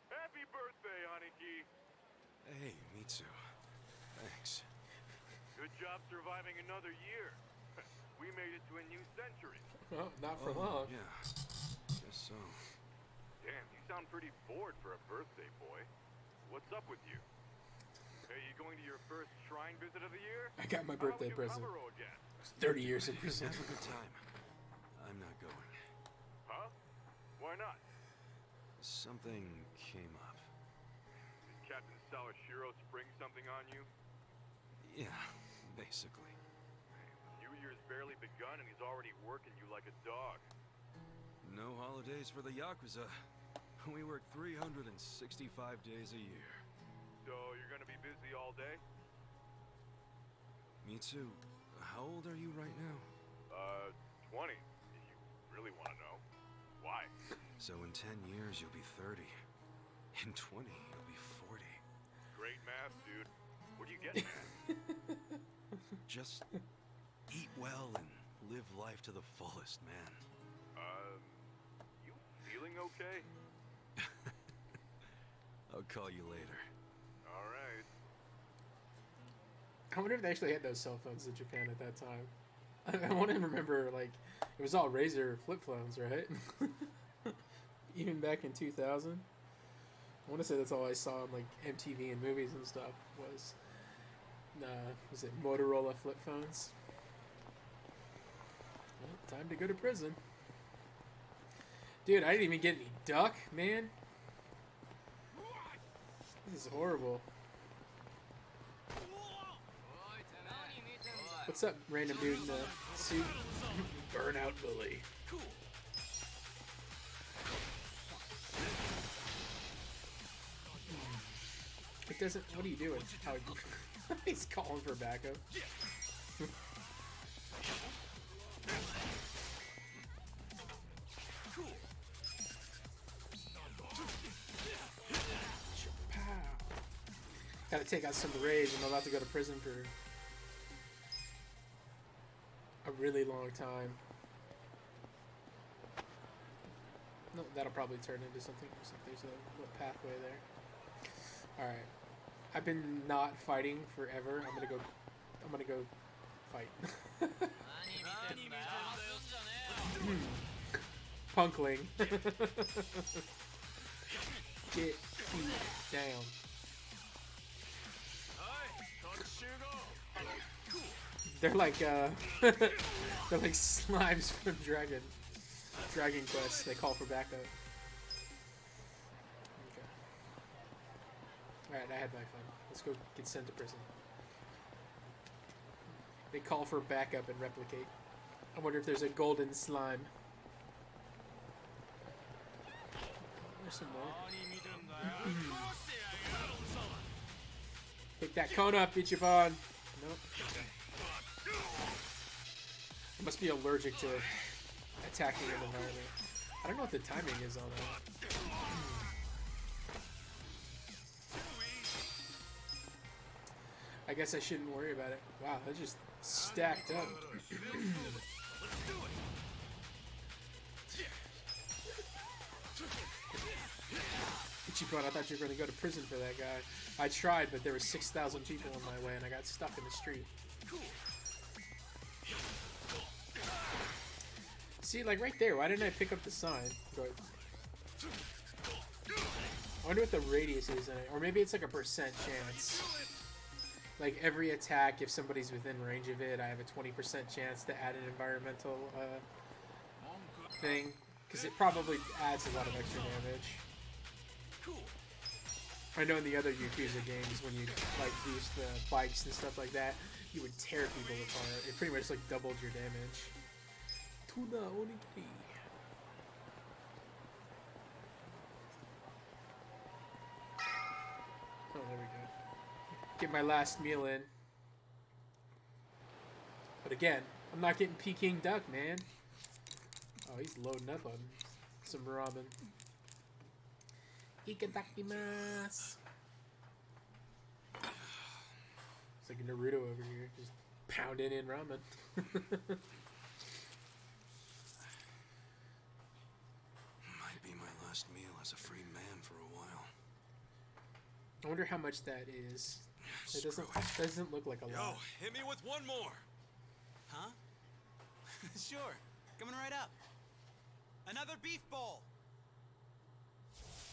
Speaker 4: Happy birthday, Aniki.
Speaker 2: Hey, Mitsu. Thanks.
Speaker 4: Good job surviving another year. We made it to a new century.
Speaker 1: Well, not for long.
Speaker 2: Yeah. Guess so.
Speaker 4: Damn, you sound pretty bored for a birthday boy. What's up with you? Hey, you going to your first shrine visit of the year?
Speaker 1: I got my birthday present.
Speaker 4: Again?
Speaker 1: 30 years in prison.
Speaker 2: Have a good time. I'm not going.
Speaker 4: Huh? Why not?
Speaker 2: Something came up.
Speaker 4: Did Captain Sawashiro spring something on you?
Speaker 2: Yeah, basically.
Speaker 4: New Year's barely begun and he's already working you like a dog.
Speaker 2: No holidays for the Yakuza. We work 365 days a year.
Speaker 4: So you're gonna be busy all day?
Speaker 2: Mitsu, how old are you right now?
Speaker 4: 20. If you really want to know. Why?
Speaker 2: So in 10 years you'll be 30. In 20 you'll be 40.
Speaker 4: Great math, dude. What are you getting at?
Speaker 2: Just eat well and live life to the fullest, man.
Speaker 4: You feeling okay?
Speaker 2: I'll call you later.
Speaker 4: All right.
Speaker 1: I wonder if they actually had those cell phones in Japan at that time. I want to remember, like, it was all Razor flip phones, right? Even back in 2000. I want to say that's all I saw on, like, MTV and movies and stuff was it Motorola flip phones? Well, time to go to prison. Dude, I didn't even get any duck, man. This is horrible. What's up, random dude in the suit? Burnout bully.
Speaker 2: Cool.
Speaker 1: It doesn't. What are you doing? How he's calling for backup.
Speaker 2: Cool.
Speaker 1: Pow. Gotta take out some rage. I'm about to go to prison for a really long time. No, that'll probably turn into something. There's a pathway there. All right. I've been not fighting forever. I'm gonna go fight. Punkling. Get beat down. They're like they're like slimes from Dragon Quest. They call for backup. Okay. Alright, I had my fun. Let's go get sent to prison. They call for backup and replicate. I wonder if there's a golden slime. There's some more. Pick that cone up, Ichiban. Nope. I must be allergic to attacking an environment. I don't know what the timing is on that. I guess I shouldn't worry about it. Wow, that just stacked up. Ichiban, I thought you were going to go to prison for that guy. I tried, but there were 6,000 people in my way, and I got stuck in the street. See, like right there, why didn't I pick up the sign? But I wonder what the radius is in it. Or maybe it's like a percent chance. Like every attack, if somebody's within range of it, I have a 20% chance to add an environmental thing. Because it probably adds a lot of extra damage. I know in the other Yakuza games, when you like use the bikes and stuff like that, you would tear people apart. It pretty much like doubled your damage. Tuna onigiri. Oh, there we go. Get my last meal in. But again, I'm not getting Peking Duck, man. Oh, he's loading up on some ramen. Ikadakimasu. It's like a Naruto over here, just pounding in ramen.
Speaker 2: Might be my last meal as a free man for a while.
Speaker 1: I wonder how much that is. It doesn't look like a lot.
Speaker 2: Yo, hit me with one more.
Speaker 13: Huh? Sure. Coming right up. Another beef bowl.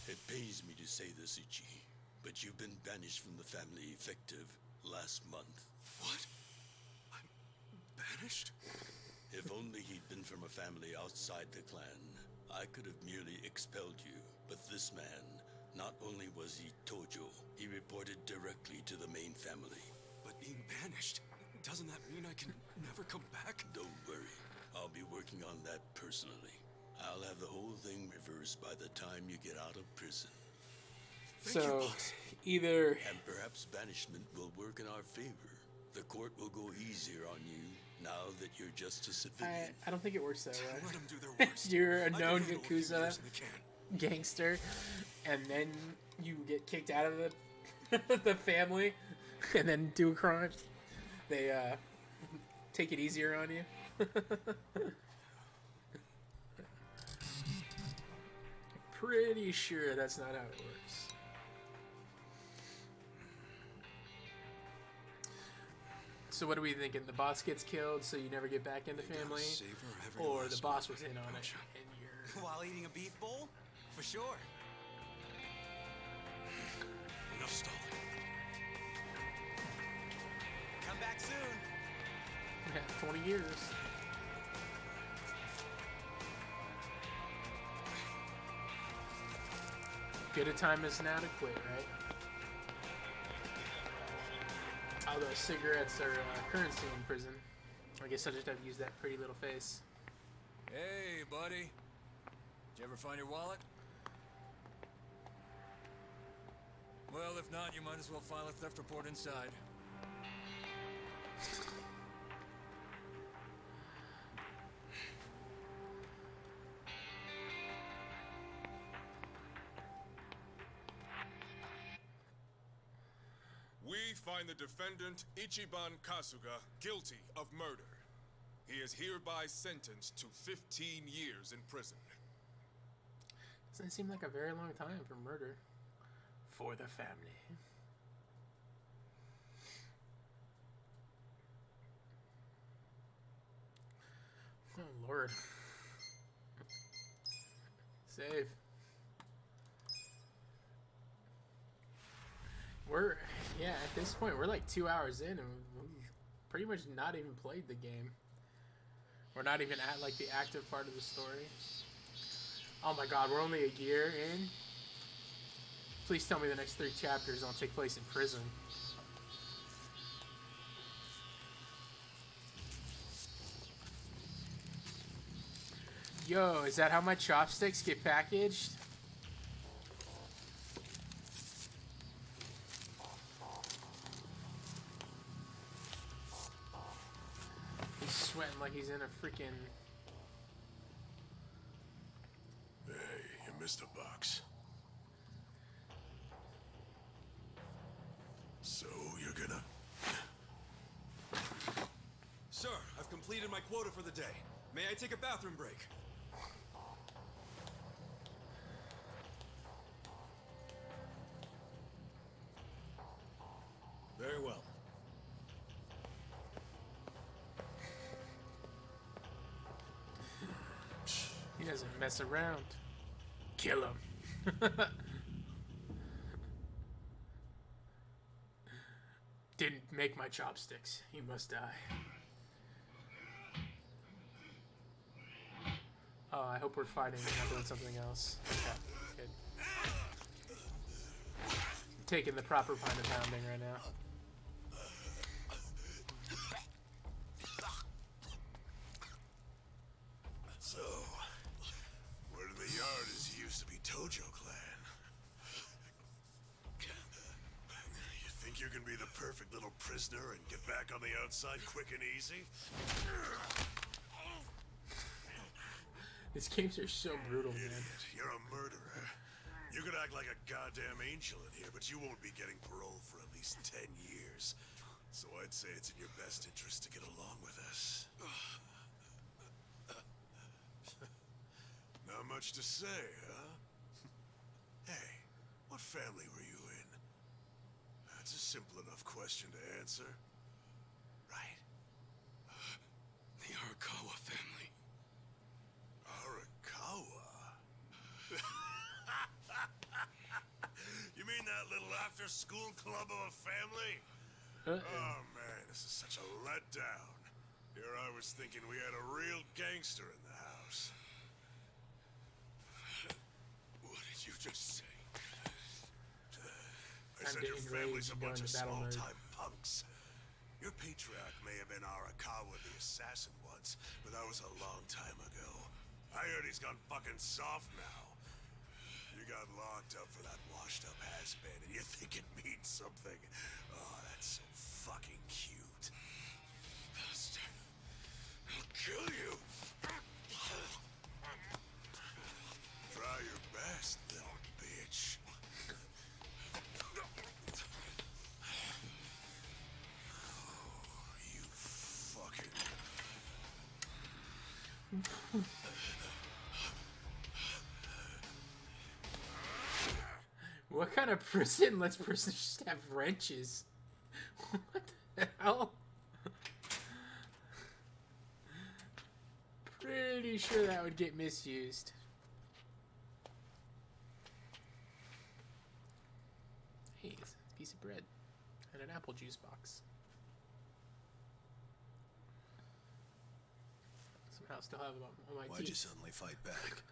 Speaker 3: It pains me to say this, Ichi, but you've been banished from the family effective last month.
Speaker 2: What? I'm banished?
Speaker 3: If only he'd been from a family outside the clan, I could have merely expelled you. But this man, not only was he Tojo, he reported directly to the main family.
Speaker 2: But being banished, doesn't that mean I can never come back?
Speaker 3: Don't worry. I'll be working on that personally. I'll have the whole thing reversed by the time you get out of prison.
Speaker 2: Thank you,
Speaker 1: So,
Speaker 2: boss.
Speaker 1: either...
Speaker 3: And perhaps banishment will work in our favor. The court will go easier on you now that you're just a civilian.
Speaker 1: I don't think it works that way.
Speaker 2: Let them do their worst.
Speaker 1: You're a
Speaker 2: I can
Speaker 1: known
Speaker 2: handle a few
Speaker 1: Yakuza
Speaker 2: years in the can.
Speaker 1: gangster, and then you get kicked out of the the family, and then do a crime. They take it easier on you. Pretty sure that's not how it works. So what are we thinking? The boss gets killed, so you never get back in the family, or the boss was in on it, and you're
Speaker 13: While eating a beef bowl? For sure.
Speaker 2: Enough stalling.
Speaker 13: Come back soon.
Speaker 1: yeah, 20 years. Good a time as now to quit, right? Although cigarettes are currency in prison. I guess I just have to use that pretty little face.
Speaker 11: Hey, buddy. Did you ever find your wallet? Well, if not, you might as well file a theft report inside.
Speaker 14: We find the defendant, Ichiban Kasuga, guilty of murder. He is hereby sentenced to 15 years in prison.
Speaker 1: Doesn't seem like a very long time for murder. For the family. Oh, Lord. Save. Yeah, at this point, we're like 2 hours in, and we've pretty much not even played the game. We're not even at, like, the active part of the story. Oh my god, we're only a year in? Please tell me the next 3 chapters don't take place in prison. Yo, is that how my chopsticks get packaged? He's sweating like he's in a freaking...
Speaker 14: Hey, you missed a box. So you're gonna...
Speaker 2: Sir, I've completed my quota for the day. May I take a bathroom break?
Speaker 14: Very well.
Speaker 1: He doesn't mess around. Kill him. Didn't make my chopsticks. He must die. Oh, I hope we're fighting and not doing something else. Okay, good. I'm taking the proper kind of pounding right now.
Speaker 15: used to be Tojo Clan. You think you can be the perfect little prisoner and get back on the outside quick and easy?
Speaker 1: These games are so brutal, man.
Speaker 15: Idiot, you're a murderer. You could act like a goddamn angel in here, but you won't be getting parole for at least 10 years. So I'd say it's in your best interest to get along with us. Not much to say, huh? Hey, what family were you in? That's a simple enough question to answer. Right?
Speaker 8: The Arakawa family.
Speaker 15: Arakawa? You mean that little after-school club of a family? Oh man, this is such a letdown. Here I was thinking we had a real gangster in the house.
Speaker 8: What did you just say?
Speaker 15: I said your family's a bunch of small-time punks. Your patriarch may have been Arakawa the assassin once, but that was a long time ago. I heard he's gone fucking soft now. You got locked up for that washed-up has-been, and you think it means something. Oh, that's so fucking cute.
Speaker 8: Bastard. I'll kill you.
Speaker 15: Try your best, little bitch. Oh, you fucking...
Speaker 1: What kind of prison lets prisoners just have wrenches? What the hell? Pretty sure that would get misused. Hey, it's a piece of bread and an apple juice box. Somehow still have them on my teeth.
Speaker 15: Why'd you suddenly fight back?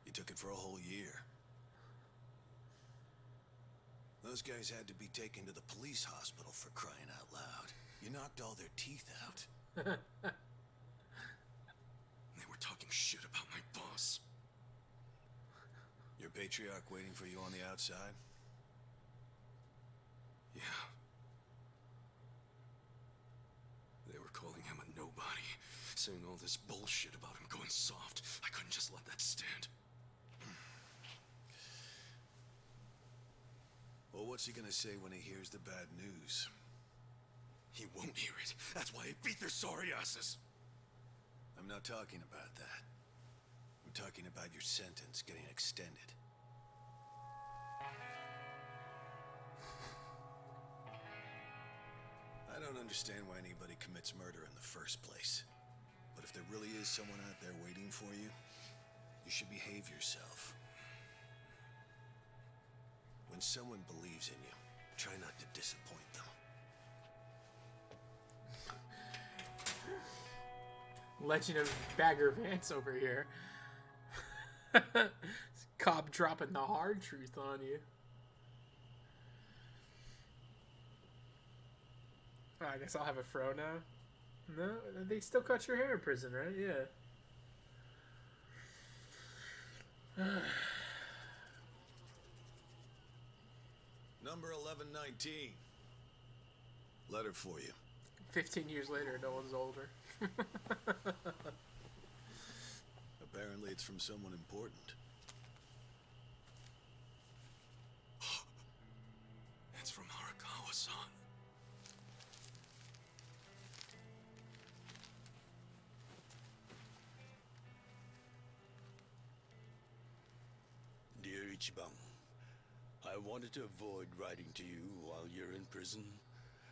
Speaker 15: You took it for a whole year. Those guys had to be taken to the police hospital for crying out loud. You knocked all their teeth out.
Speaker 8: They were talking shit about my boss.
Speaker 15: Your patriarch waiting for you on the outside?
Speaker 8: Yeah. They were calling him a nobody, saying all this bullshit about him going soft. I couldn't just let that stand.
Speaker 15: Well, what's he gonna say when he hears the bad news?
Speaker 8: He won't hear it. That's why he beat their sorry asses.
Speaker 15: I'm not talking about that. I'm talking about your sentence getting extended. I don't understand why anybody commits murder in the first place. But if there really is someone out there waiting for you, you should behave yourself. When someone believes in you, try not to disappoint them.
Speaker 1: Legend of Bagger Vance over here. Cobb dropping the hard truth on you. Oh, I guess I'll have a fro now. No, they still cut your hair in prison, right? Yeah.
Speaker 15: Number 1119. Letter for you.
Speaker 1: 15 years later, no one's older.
Speaker 15: Apparently it's from someone important.
Speaker 8: It's from Arakawa-san.
Speaker 3: Dear Ichiban, I wanted to avoid writing to you while you're in prison,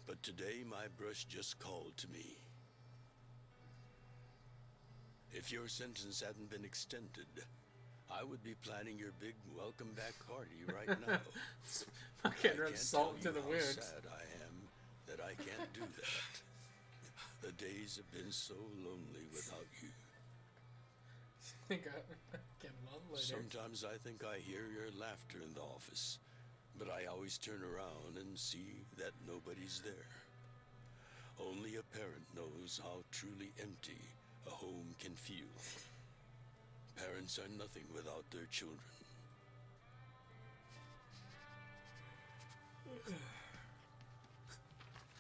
Speaker 3: but today my brush just called to me. If your sentence hadn't been extended, I would be planning your big welcome back party right now.
Speaker 1: Fucking rub salt into the wound.
Speaker 3: How sad I am that I can't do that. The days have been so lonely without you. Sometimes I think I hear your laughter in the office, but I always turn around and see that nobody's there. Only a parent knows how truly empty a home can feel. Parents are nothing without their children.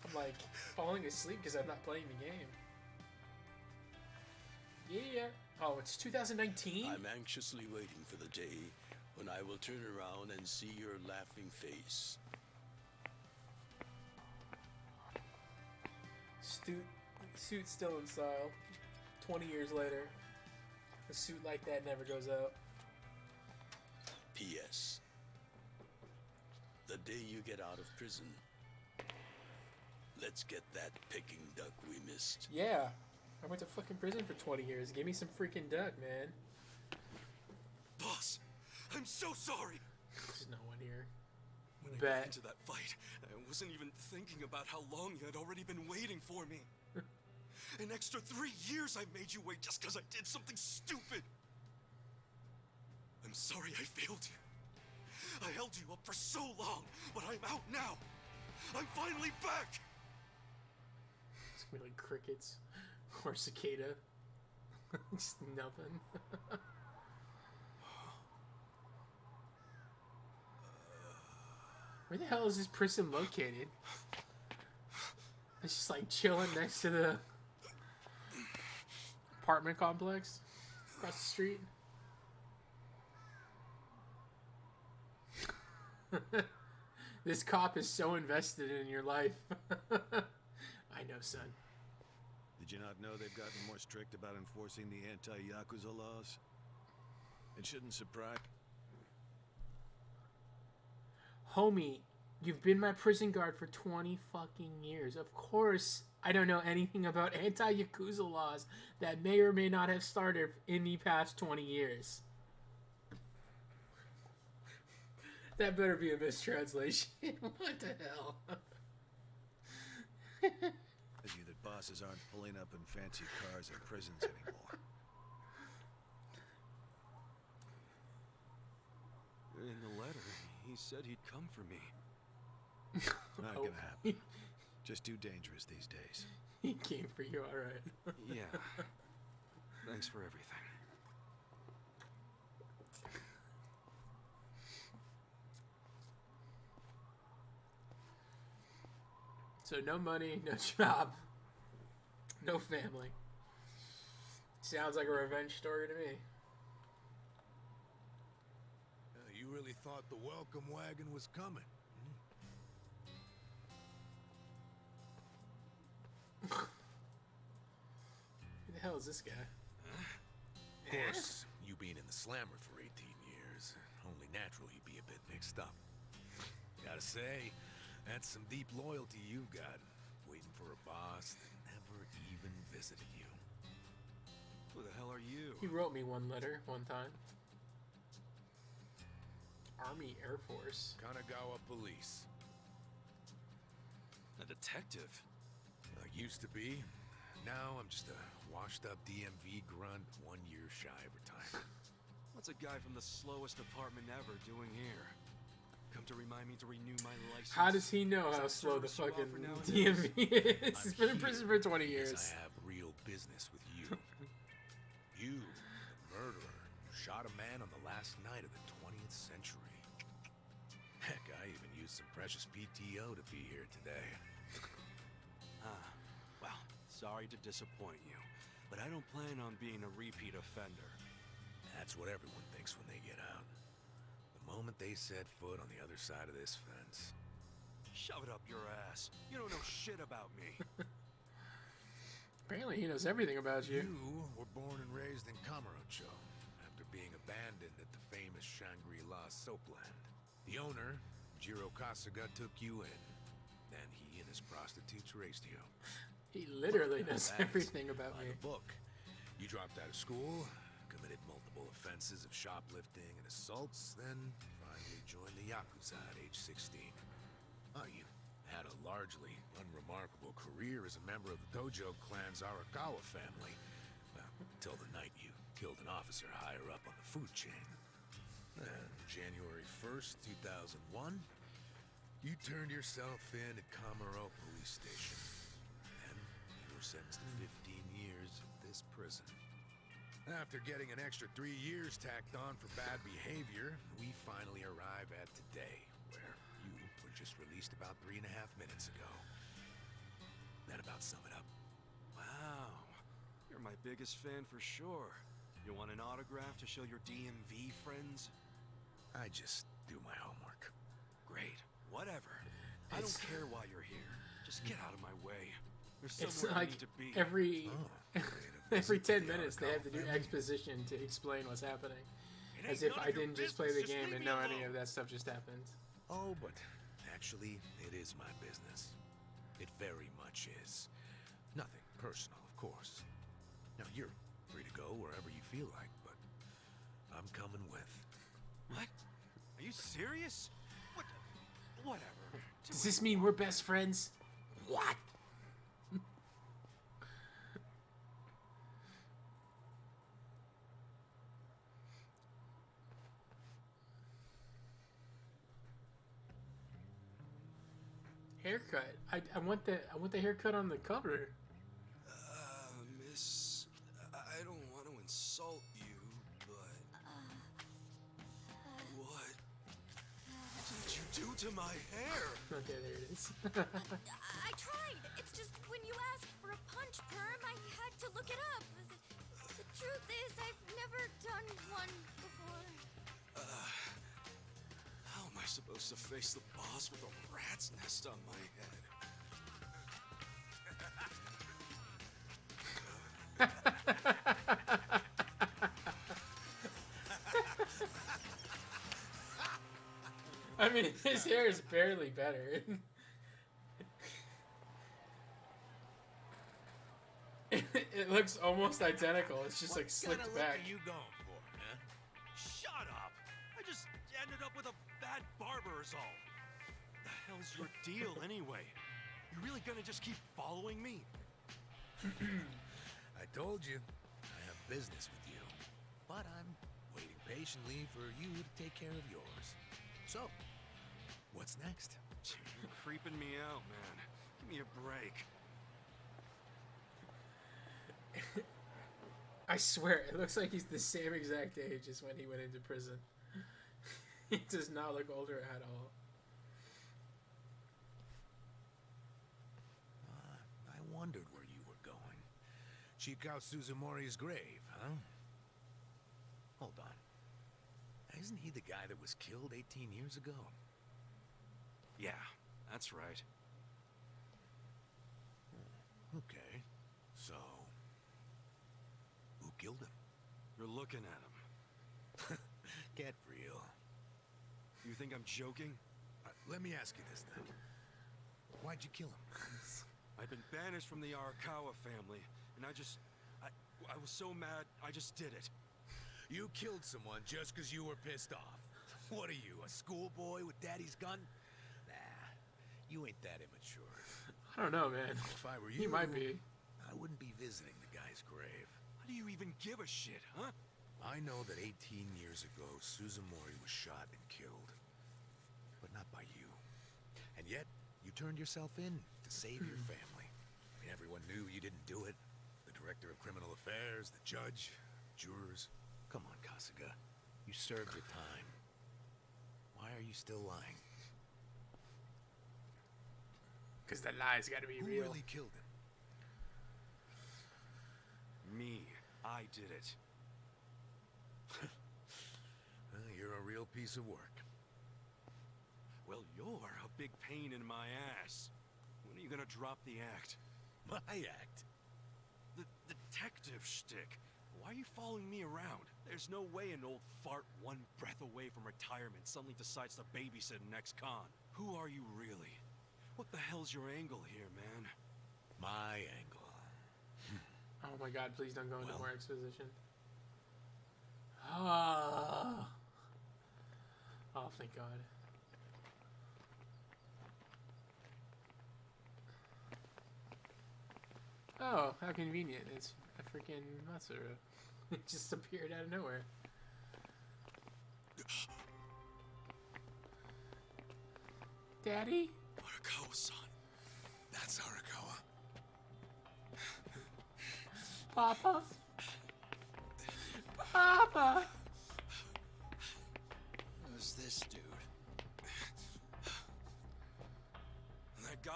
Speaker 1: I'm like falling asleep because I'm not playing the game. Yeah. Oh, it's 2019?
Speaker 3: I'm anxiously waiting for the day when I will turn around and see your laughing face.
Speaker 1: Suit still in style. 20 years later. A suit like that never goes out.
Speaker 3: P.S. The day you get out of prison, let's get that Peking Duck we missed.
Speaker 1: Yeah. I went to fucking prison for 20 years. Give me some freaking duck, man.
Speaker 2: Boss, I'm so sorry.
Speaker 1: There's no one here.
Speaker 2: When I got into that fight, I wasn't even thinking about how long you had already been waiting for me. An extra 3 years I made you wait just because I did something stupid. I'm sorry I failed you. I held you up for so long, but I'm out now. I'm finally back.
Speaker 1: It's gonna be like crickets or cicada. Just nothing. Where the hell is this prison located? It's just like chilling next to the apartment complex across the street. This cop is so invested in your life. I know, son.
Speaker 16: Did you not know they've gotten more strict about enforcing the anti-Yakuza laws? It shouldn't surprise...
Speaker 1: Homie, you've been my prison guard for 20 fucking years. Of course, I don't know anything about anti-Yakuza laws that may or may not have started in the past 20 years. That better be a mistranslation. What the hell?
Speaker 16: As you that bosses aren't pulling up in fancy cars at prisons anymore.
Speaker 2: In the letter, he said he'd come for me.
Speaker 16: Not gonna happen. Just too dangerous these days.
Speaker 1: He came for you, alright.
Speaker 2: Yeah. Thanks for everything.
Speaker 1: So no money, no job, no family. Sounds like a revenge story to me.
Speaker 15: You really thought the welcome wagon was coming?
Speaker 1: Who the hell is this guy?
Speaker 15: Of course, you being in the slammer for 18 years, only natural you'd be a bit mixed up. Gotta say, that's some deep loyalty you got, waiting for a boss that never even visited you.
Speaker 2: Who the hell are you?
Speaker 1: He wrote me one letter one time. Army Air Force.
Speaker 15: Kanagawa Police.
Speaker 2: A detective?
Speaker 15: Used to be. Now I'm just a washed-up DMV grunt 1 year shy of retirement.
Speaker 2: What's a guy from the slowest department ever doing here? Come to remind me to renew my license.
Speaker 1: How does he know how slow the fucking DMV is? He's been in prison for 20 years.
Speaker 15: I have real business with you. You, the murderer, shot a man on the last night of the 20th century. Heck, I even used some precious PTO to be here today.
Speaker 2: Well, sorry to disappoint you, but I don't plan on being a repeat offender.
Speaker 15: That's what everyone thinks when they get out. The moment they set foot on the other side of this fence.
Speaker 2: Shove it up your ass. You don't know shit about me.
Speaker 1: Apparently he knows everything about you.
Speaker 15: You were born and raised in Kamurocho, after being abandoned at the famous Shangri-La soapland. The owner, Jiro Kasuga, took you in. Then he and his prostitutes raised you.
Speaker 1: He literally knows everything about me.
Speaker 15: The book. You dropped out of school, committed multiple offenses of shoplifting and assaults, then finally joined the Yakuza at age 16. Oh, you had a largely unremarkable career as a member of the Tojo clan's Arakawa family. Well, until the night you killed an officer higher up on the food chain. Then, January 1st, 2001, you turned yourself in at Kamuro Police Station. Then, you were sentenced to 15 years at this prison.
Speaker 17: After getting an extra 3 years tacked on for bad behavior, we finally arrive at today, where you were just released about 3.5 minutes ago. That about sum it up.
Speaker 2: Wow. You're my biggest fan for sure. You want an autograph to show your DMV friends?
Speaker 17: I just do my homework.
Speaker 2: Great. Whatever. I don't care why you're here. Just get out of my way. There's
Speaker 1: It's
Speaker 2: somewhere I
Speaker 1: like
Speaker 2: need to be.
Speaker 1: every 10 minutes they have to do exposition to explain what's happening. As if I didn't just play the game and know any of that stuff just happened.
Speaker 17: Oh, but actually, it is my business. It very much is. Nothing personal, of course. Now, you're free to go wherever you feel like, but I'm coming with.
Speaker 2: What? Are you serious? What? Whatever.
Speaker 1: Does this mean we're best friends? What? Haircut. I want the haircut on the cover.
Speaker 2: Miss, I don't want to insult you, but what did you do to my hair?
Speaker 1: Okay, there it is.
Speaker 5: I tried. It's just when you asked for a punch perm, I had to look it up. The truth is, I've never done one before.
Speaker 2: How am I supposed to face the boss with a rat's nest on my head?
Speaker 1: I mean, his hair is barely better. It looks almost identical. It's just like slicked back.
Speaker 16: What are you going for, huh?
Speaker 2: Shut up! I just ended up with a bad barber is all. The hell's your deal anyway? You really gonna just keep following me?
Speaker 17: I told you, I have business with you. But I'm waiting patiently for you to take care of yours. So, what's next?
Speaker 2: You're creeping me out, man. Give me a break.
Speaker 1: I swear, it looks like he's the same exact age as when he went into prison. He does not look older at all.
Speaker 17: I wondered where you were going. Check out Suzumori's grave, huh? Hold on. Isn't he the guy that was killed 18 years ago?
Speaker 2: Yeah, that's right.
Speaker 17: Okay. So, who killed him?
Speaker 2: You're looking at him.
Speaker 17: Get real.
Speaker 2: You think I'm joking?
Speaker 17: Let me ask you this then. Why'd you kill him?
Speaker 2: I've been banished from the Arakawa family, and I was so mad, I just did it.
Speaker 17: You killed someone just because you were pissed off. What are you, a schoolboy with daddy's gun? Nah, you ain't that immature.
Speaker 1: I don't know, man.
Speaker 17: If I were you,
Speaker 1: He might be.
Speaker 17: I wouldn't be visiting the guy's grave.
Speaker 2: How do you even give a shit, huh?
Speaker 17: I know that 18 years ago, Suzumori was shot and killed. But not by you. And yet, you turned yourself in to save your family. I mean, everyone knew you didn't do it. The director of criminal affairs, the judge, jurors. Come on, Kasuga. You served your time. Why are you still lying?
Speaker 1: Because the lie's gotta be
Speaker 17: Who
Speaker 1: real.
Speaker 17: really killed him?
Speaker 2: Me. I did it.
Speaker 17: Well, you're a real piece of work.
Speaker 2: Well, you're a big pain in my ass. When are you gonna drop the act?
Speaker 17: My act?
Speaker 2: The detective shtick. Why are you following me around? There's no way an old fart one breath away from retirement suddenly decides to babysit an ex-con. Who are you really? What the hell's your angle here, man?
Speaker 17: My angle.
Speaker 1: Oh my god, please don't go into more exposition. Oh, thank god. Oh, how convenient. It's a freaking Matsuru. It just appeared out of nowhere. Daddy?
Speaker 15: Arakawa-san. That's Arakawa.
Speaker 1: Papa?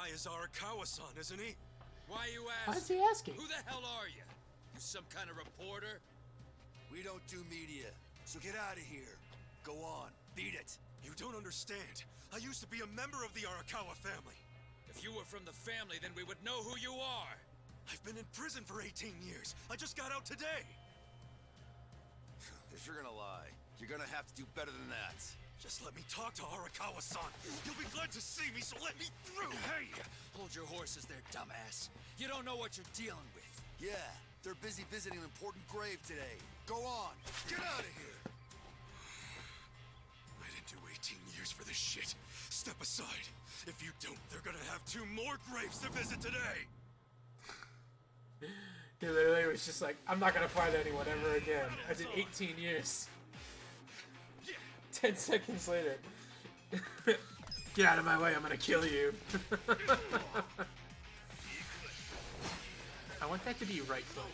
Speaker 2: guy is Arakawa-san, isn't he?
Speaker 3: Why are you
Speaker 1: Why
Speaker 3: asking?
Speaker 1: is he asking?
Speaker 3: Who the hell are you? You some kind of reporter?
Speaker 17: We don't do media, so get out of here. Go on, beat it.
Speaker 2: You don't understand. I used to be a member of the Arakawa family.
Speaker 3: If you were from the family, then we would know who you are.
Speaker 2: I've been in prison for 18 years. I just got out today.
Speaker 17: If you're gonna lie, you're gonna have to do better than that.
Speaker 2: Just let me talk to Arakawa-san. He'll be glad to see me, so let me through.
Speaker 3: Hey! Hold your horses there, dumbass. You don't know what you're dealing with.
Speaker 17: Yeah, they're busy visiting an important grave today. Go on, get out of here.
Speaker 2: I didn't do 18 years for this shit. Step aside. If you don't, they're gonna have 2 more graves to visit today.
Speaker 1: He literally was just like, I'm not gonna fight anyone ever again. I did 18 years. 10 seconds later. Get out of my way, I'm gonna kill you. I want that to be right click.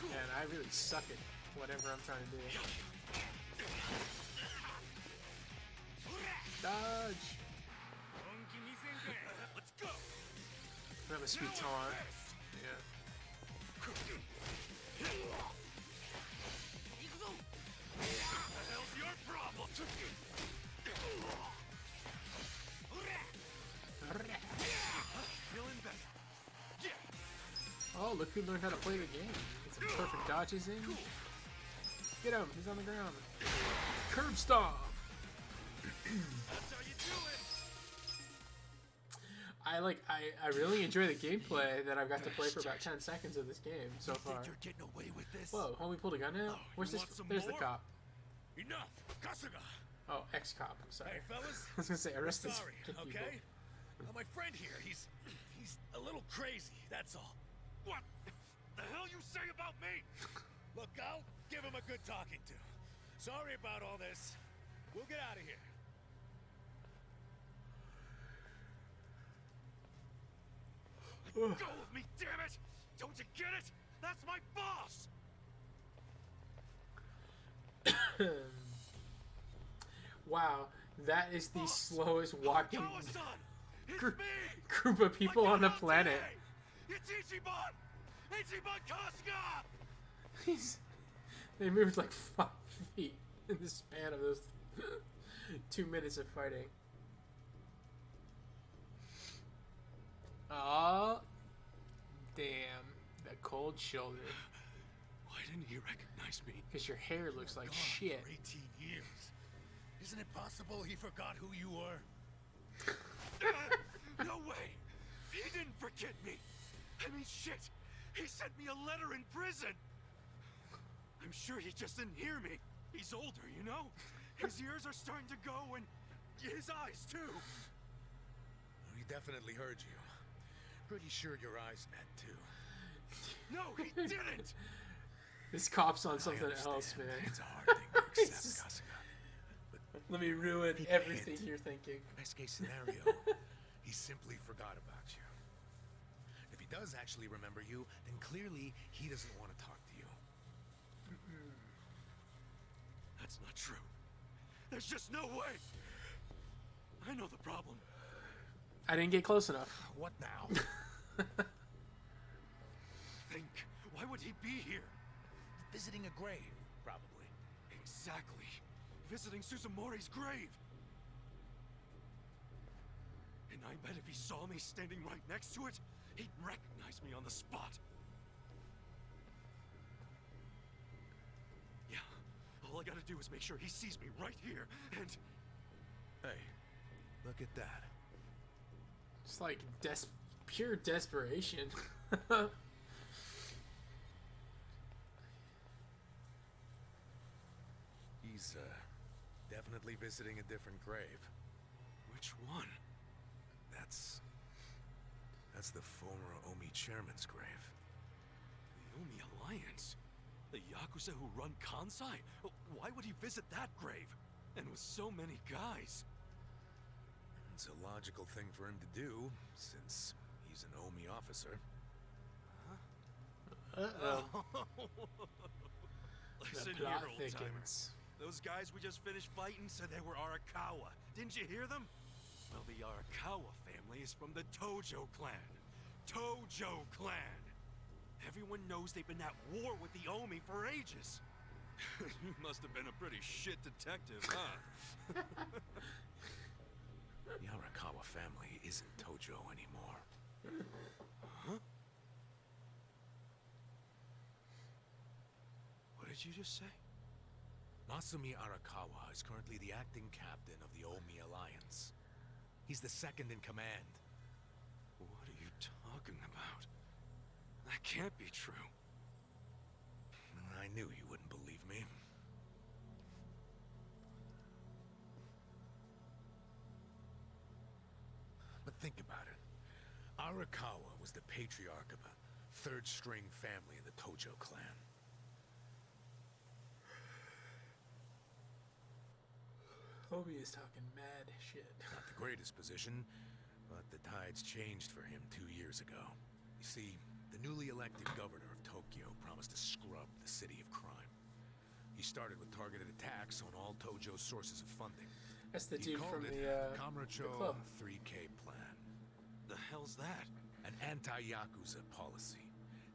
Speaker 1: Man, I really suck at whatever I'm trying to do. Dodge!
Speaker 3: Let's go!
Speaker 1: I have a sweet taunt. Yeah.
Speaker 3: What the hell's your problem?
Speaker 2: Feeling better.
Speaker 1: Oh, look who learned how to play the game. It's a perfect dodges in. Get him, he's on the ground. Curb stomp!
Speaker 3: That's how you do it!
Speaker 1: I really enjoy the gameplay that I've got to play for about 10 seconds of this game so far.
Speaker 3: You're getting away with this?
Speaker 1: Whoa, homie pulled a gun out? Where's this? There's the cop.
Speaker 3: Enough! Kasuga!
Speaker 1: Oh, ex-cop, I'm sorry.
Speaker 3: Hey, fellas.
Speaker 1: I was gonna say, arrest this
Speaker 3: Sorry,
Speaker 1: people.
Speaker 3: okay? My friend here, he's a little crazy, that's all. What the hell you say about me? Look, I'll give him a good talking to. Sorry about all this. We'll get out of here. Go with me, damn it! Don't you get it? That's my boss!
Speaker 1: Wow, that is the slowest walking
Speaker 3: Arakawa-san!
Speaker 1: group of people on the planet.
Speaker 3: It's Ichiban! Ichiban Kasuga!
Speaker 1: They moved like 5 feet in the span of those 2 minutes of fighting. Oh, damn. The cold shoulder.
Speaker 2: Why didn't he recognize me?
Speaker 1: Because your hair looks like shit.
Speaker 3: For 18 years. Isn't it possible he forgot who you were?
Speaker 2: No way! He didn't forget me! I mean, shit! He sent me a letter in prison! I'm sure he just didn't hear me. He's older, you know? His ears are starting to go, and his eyes, too.
Speaker 17: He definitely heard you. Pretty sure your eyes met, too.
Speaker 2: No, he didn't!
Speaker 1: This cop's on something else, man.
Speaker 17: It's a hard thing to accept, Kasuga.
Speaker 1: Let me ruin everything you're thinking.
Speaker 17: Best case scenario, he simply forgot about you. If he does actually remember you, then clearly he doesn't want to talk to you.
Speaker 2: That's not true. There's just no way! I know the problem.
Speaker 1: I didn't get close enough.
Speaker 17: What now?
Speaker 2: Think, why would he be here?
Speaker 17: Visiting a grave, probably.
Speaker 2: Exactly. Visiting Suzumori's grave. And I bet if he saw me standing right next to it, he'd recognize me on the spot. Yeah, all I gotta do is make sure he sees me right here, and...
Speaker 17: Hey, look at that.
Speaker 1: It's like pure desperation.
Speaker 17: He's, definitely visiting a different grave.
Speaker 2: Which one?
Speaker 17: That's the former Omi chairman's grave.
Speaker 2: The Omi Alliance? The Yakuza who run Kansai? Why would he visit that grave? And with so many guys?
Speaker 17: It's a logical thing for him to do, since he's an Omi officer.
Speaker 2: Huh?
Speaker 1: Uh-oh.
Speaker 2: Listen
Speaker 1: The plot
Speaker 2: here, old-timer.
Speaker 1: thickens.
Speaker 2: Those guys we just finished fighting said they were Arakawa. Didn't you hear them? Well, the Arakawa family is from the Tojo clan. Tojo clan! Everyone knows they've been at war with the Omi for ages. You must have been a pretty shit detective, huh?
Speaker 17: The Arakawa family isn't Tojo anymore.
Speaker 2: Huh? What did you just say?
Speaker 17: Masumi Arakawa is currently the acting captain of the Omi Alliance. He's the second in command.
Speaker 2: What are you talking about? That can't be true.
Speaker 17: I knew you wouldn't believe me. But think about it. Arakawa was the patriarch of a third-string family in the Tojo clan.
Speaker 1: Obi is talking mad shit.
Speaker 17: Not the greatest position, but the tides changed for him 2 years ago. You see, the newly elected governor of Tokyo promised to scrub the city of crime. He started with targeted attacks on all Tojo's sources of funding.
Speaker 1: That's the
Speaker 17: He
Speaker 1: dude
Speaker 17: called
Speaker 1: from
Speaker 17: it
Speaker 1: the
Speaker 17: Kamurocho
Speaker 1: club.
Speaker 17: 3K plan.
Speaker 2: The hell's that?
Speaker 17: An anti-Yakuza policy.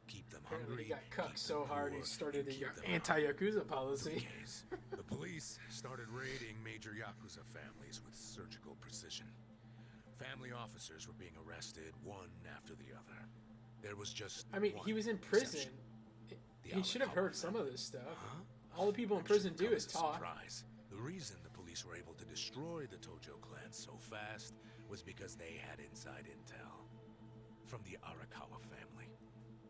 Speaker 17: Keep them
Speaker 1: Apparently
Speaker 17: hungry,
Speaker 1: he got cucked
Speaker 17: keep
Speaker 1: so
Speaker 17: them
Speaker 1: hard he
Speaker 17: poor,
Speaker 1: started
Speaker 17: and
Speaker 1: the
Speaker 17: keep them
Speaker 1: anti-Yakuza policy.
Speaker 17: 3Ks. The police started raiding major Yakuza families with surgical precision. Family officers were being arrested one after the other. There was just
Speaker 1: I mean,
Speaker 17: one
Speaker 1: he was in prison.
Speaker 17: exception. The
Speaker 1: He should have
Speaker 17: Arakawa
Speaker 1: heard some of
Speaker 17: family.
Speaker 1: this stuff.
Speaker 17: Huh?
Speaker 1: All the people in
Speaker 17: That
Speaker 1: prison
Speaker 17: shouldn't
Speaker 1: do
Speaker 17: come
Speaker 1: is
Speaker 17: as a
Speaker 1: talk.
Speaker 17: surprise. The reason the police were able to destroy the Tojo clan so fast was because they had inside intel from the Arakawa family.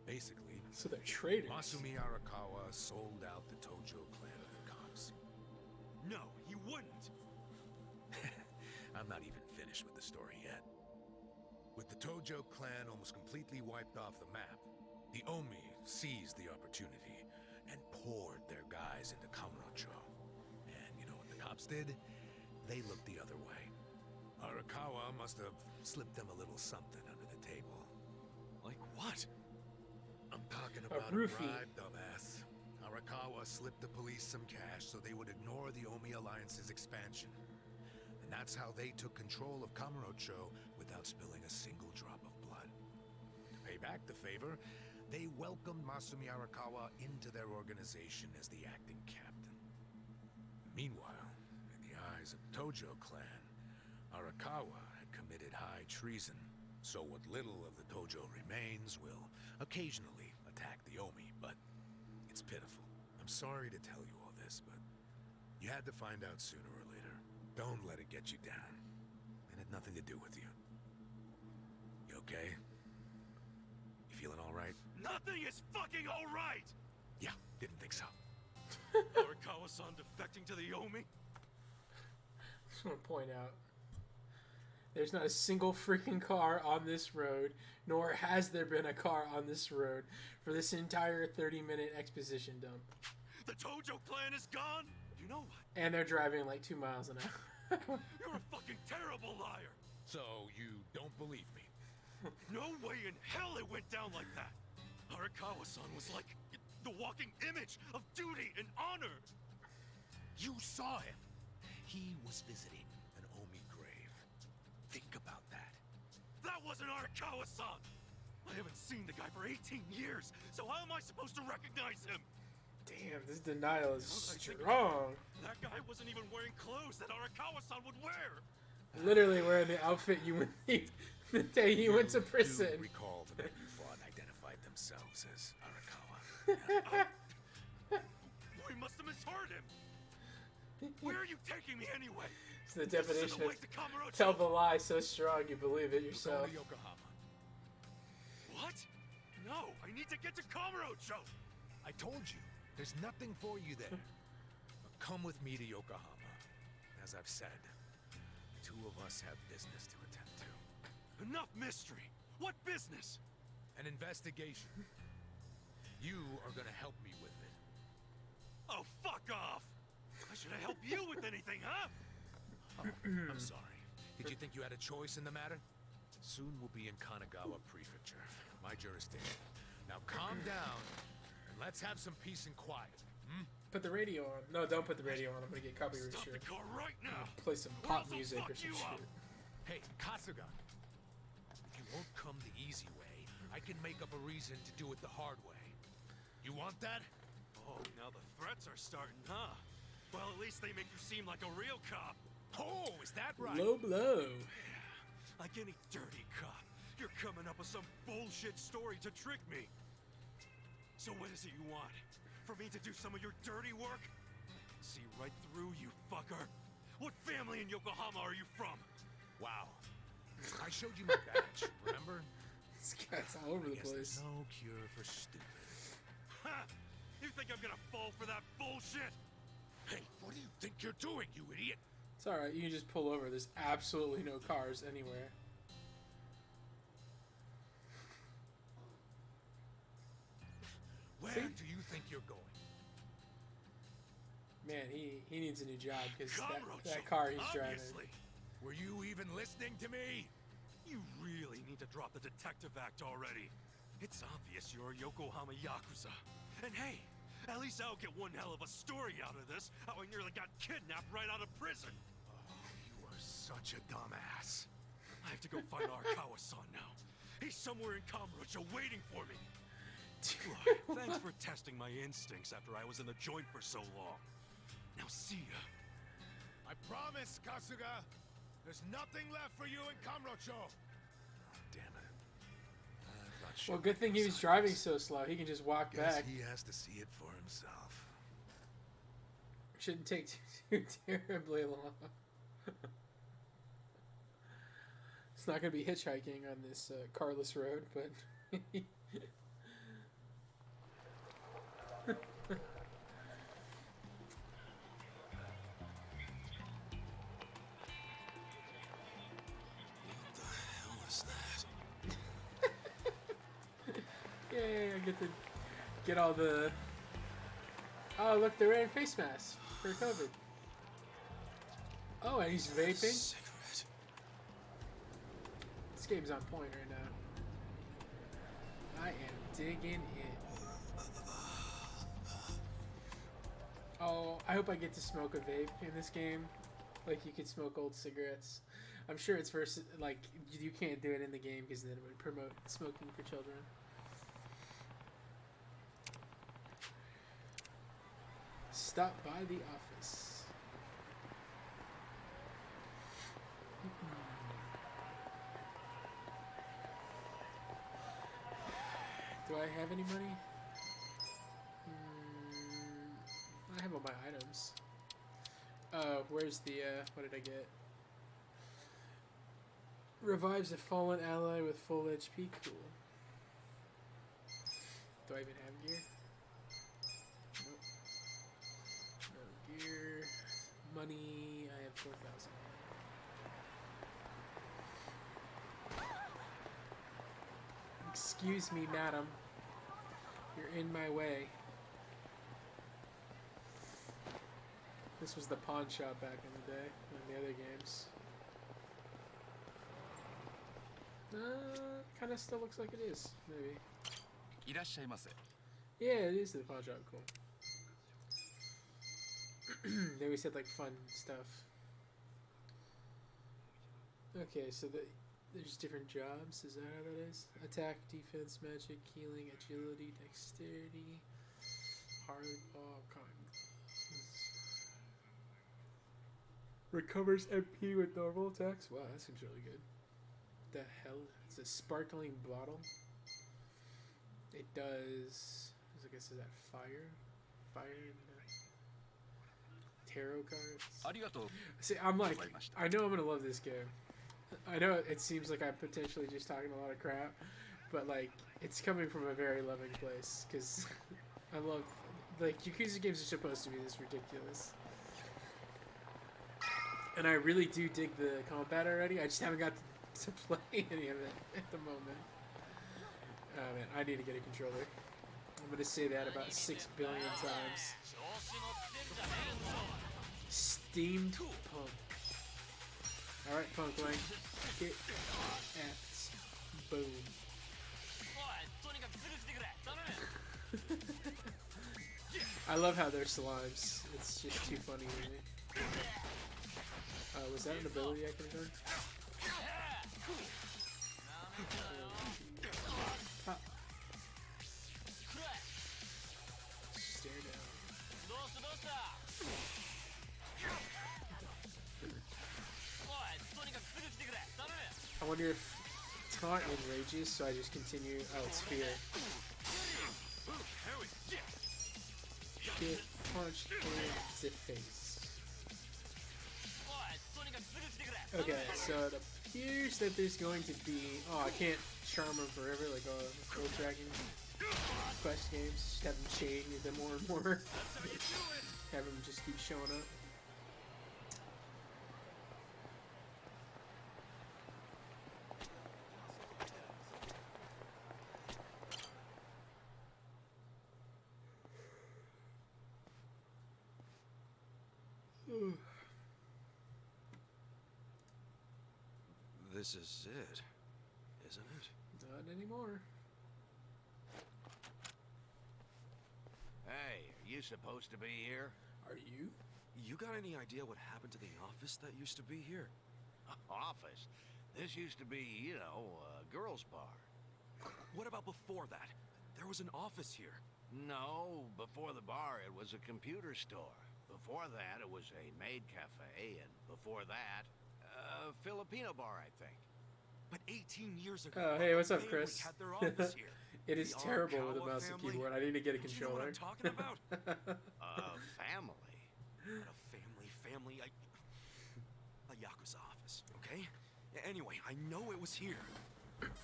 Speaker 17: Basically,
Speaker 1: So they're traitors.
Speaker 17: Masumi Arakawa sold out the Tojo clan to the cops.
Speaker 2: No, he wouldn't.
Speaker 17: I'm not even finished with the story yet. With the Tojo clan almost completely wiped off the map, the Omi seized the opportunity and poured their guys into Kamurocho. And you know what the cops did? They looked the other way. Arakawa must have slipped them a little something under the table.
Speaker 2: Like what?
Speaker 17: I'm talking about a
Speaker 1: roofie.
Speaker 17: bribe, dumbass. Arakawa slipped the police some cash so they would ignore the Omi Alliance's expansion. And that's how they took control of Kamurocho without spilling a single drop of blood. To pay back the favor, they welcomed Masumi Arakawa into their organization as the acting captain. Meanwhile, in the eyes of Tojo clan, Arakawa had committed high treason, so what little of the Tojo remains will occasionally attack the Omi, but it's pitiful. I'm sorry to tell you all this, but you had to find out sooner or later. Don't let it get you down. It had nothing to do with you. You okay? You feeling all right?
Speaker 2: Nothing is fucking alright!
Speaker 17: Yeah, didn't think so.
Speaker 2: Arakawa-san defecting to the Omi?
Speaker 1: Just want to point out, there's not a single freaking car on this road, nor has there been a car on this road for this entire 30-minute exposition dump.
Speaker 2: The Tojo clan is gone? You know what?
Speaker 1: And they're driving like 2 miles an hour.
Speaker 2: You're a fucking terrible liar!
Speaker 17: So you don't believe me?
Speaker 2: No way in hell it went down like that! Arakawa-san was like the walking image of duty and honor!
Speaker 17: You saw him. He was visiting an Omi grave. Think about that.
Speaker 2: That wasn't Arakawa-san! I haven't seen the guy for 18 years, so how am I supposed to recognize him?
Speaker 1: Damn, this denial is
Speaker 2: I think
Speaker 1: strong.
Speaker 2: That guy wasn't even wearing clothes that Arakawa-san would wear!
Speaker 1: Literally wearing the outfit you would need the day he went to prison.
Speaker 17: Do recall the men you fought identified themselves as Arakawa.
Speaker 2: We must have misheard him! Where are you taking me anyway?
Speaker 1: It's the
Speaker 2: This isn't
Speaker 1: definition
Speaker 2: the
Speaker 1: of
Speaker 2: way to Kamurocho.
Speaker 1: tell the lie so strong you believe it
Speaker 17: Go
Speaker 1: yourself.
Speaker 17: to Yokohama.
Speaker 2: What? No, I need to get to Kamurocho!
Speaker 17: I told you, there's nothing for you there. But come with me to Yokohama. As I've said, the two of us have business to attend to.
Speaker 2: Enough mystery! What business?
Speaker 17: An investigation. You are gonna help me with it.
Speaker 2: Oh, fuck off! I should have helped you with anything, huh?
Speaker 17: Oh, I'm sorry. Did you think you had a choice in the matter? Soon we'll be in Kanagawa Prefecture, my jurisdiction. Now calm down, and let's have some peace and quiet. Hmm?
Speaker 1: Put the radio on. No, don't put the radio on. I'm gonna get copyright
Speaker 2: Stop
Speaker 1: shit.
Speaker 2: the car right now!
Speaker 1: Play some
Speaker 2: or
Speaker 1: pop
Speaker 2: else I'll
Speaker 1: music
Speaker 2: fuck
Speaker 1: or some
Speaker 2: you up.
Speaker 1: shit.
Speaker 17: Hey, Kasuga. If you won't come the easy way, I can make up a reason to do it the hard way. You want that?
Speaker 2: Oh, now the threats are starting, huh? Well, at least they make you seem like a real cop.
Speaker 17: Oh, is that right?
Speaker 1: Low blow.
Speaker 2: Like any dirty cop, you're coming up with some bullshit story to trick me. So what is it you want? For me to do some of your dirty work? See right through you, fucker. What family in Yokohama are you from?
Speaker 17: Wow. I showed you my badge, remember?
Speaker 1: This guy's all over the place.
Speaker 17: There's no cure for stupid.
Speaker 2: Ha! You think I'm gonna fall for that bullshit?
Speaker 17: Hey, what do you think you're doing, you idiot?
Speaker 1: It's alright, you can just pull over. There's absolutely no cars anywhere.
Speaker 17: Where do you think you're going?
Speaker 1: Man, he needs a new job because that car he's driving.
Speaker 17: Were you even listening to me?
Speaker 2: You really need to drop the detective act already. It's obvious you're a Yokohama Yakuza. And hey, at least I'll get one hell of a story out of this, how I nearly got kidnapped right out of prison.
Speaker 17: Oh, you are such a dumbass.
Speaker 2: I have to go find Arakawa-san now. He's somewhere in Kamurocho waiting for me. Look, thanks for testing my instincts after I was in the joint for so long. Now see ya.
Speaker 17: I promise, Kasuga. There's nothing left for you in Kamurocho. Damn it.
Speaker 1: Well, good thing he was driving so slow. He can just walk back.
Speaker 17: He has to see it for himself.
Speaker 1: Shouldn't take too terribly long. It's not going to be hitchhiking on this carless road, but... Yay, I get to get all the... Oh, look, they're wearing face masks for COVID. Oh, and he's vaping?
Speaker 8: Cigarette.
Speaker 1: This game's on point right now. I am digging it. Oh, I hope I get to smoke a vape in this game. Like, you could smoke old cigarettes. I'm sure it's versus... Like, you can't do it in the game because then it would promote smoking for children. Stop by the office. Do I have any money? I have all my items. Where's the, what did I get? Revives a fallen ally with full HP. Cool. Do I even have gear? Nope. No gear. Money. I have 4,000. Excuse me, madam. You're in my way. This was the pawn shop back in the day, in the other games. Kind of still looks like it is, maybe. Yeah, it is the pawn shop, cool. They always had like fun stuff. Okay, so there's different jobs, is that how that is? Attack, defense, magic, healing, agility, dexterity, hardball, cotton gloves. Recovers MP with normal attacks? Wow, that seems really good. The hell? It's a sparkling bottle. It does... I guess is that fire? Fire? Tarot cards? See, I'm like... I know I'm gonna love this game. I know it seems like I'm potentially just talking a lot of crap, but like, it's coming from a very loving place, because I love... Like, Yakuza games are supposed to be this ridiculous. And I really do dig the combat already. I just haven't got to play any of it at the moment. Oh man, I need to get a controller. I'm gonna say that about 6 billion times. Steamed Punk. Alright, Punk Lang. Get effed. Boom. I love how they're slimes. It's just too funny to me. Was that an ability I could have done? Your taunt enrages, so I just continue. Oh, it's fear. Get punched in the face. Okay, so it appears that there's going to be... Oh, I can't charm him forever like old Dragon Quest games. Just have him chain them more and more. Have him just keep showing up.
Speaker 2: This is it, isn't it?
Speaker 1: Not anymore.
Speaker 18: Hey, are you supposed to be here?
Speaker 1: Are you?
Speaker 2: You got any idea what happened to the office that used to be here?
Speaker 18: Office? This used to be, you know, a girls' bar.
Speaker 2: What about before that? There was an office here.
Speaker 18: No, before the bar, it was a computer store. Before that, it was a maid cafe, and before that, a Filipino bar, I think.
Speaker 2: But 18 years ago,
Speaker 1: oh, hey, what's up,
Speaker 2: family
Speaker 1: Chris?
Speaker 2: had their office here.
Speaker 1: It is
Speaker 2: The
Speaker 1: terrible with a
Speaker 2: Arakawa
Speaker 1: mouse and
Speaker 2: family.
Speaker 1: keyboard. I need to get a
Speaker 2: Do you know what
Speaker 1: controller.
Speaker 2: I'm talking about?
Speaker 18: Family?
Speaker 2: Not a family, a Yakuza office, okay? Anyway, I know it was here.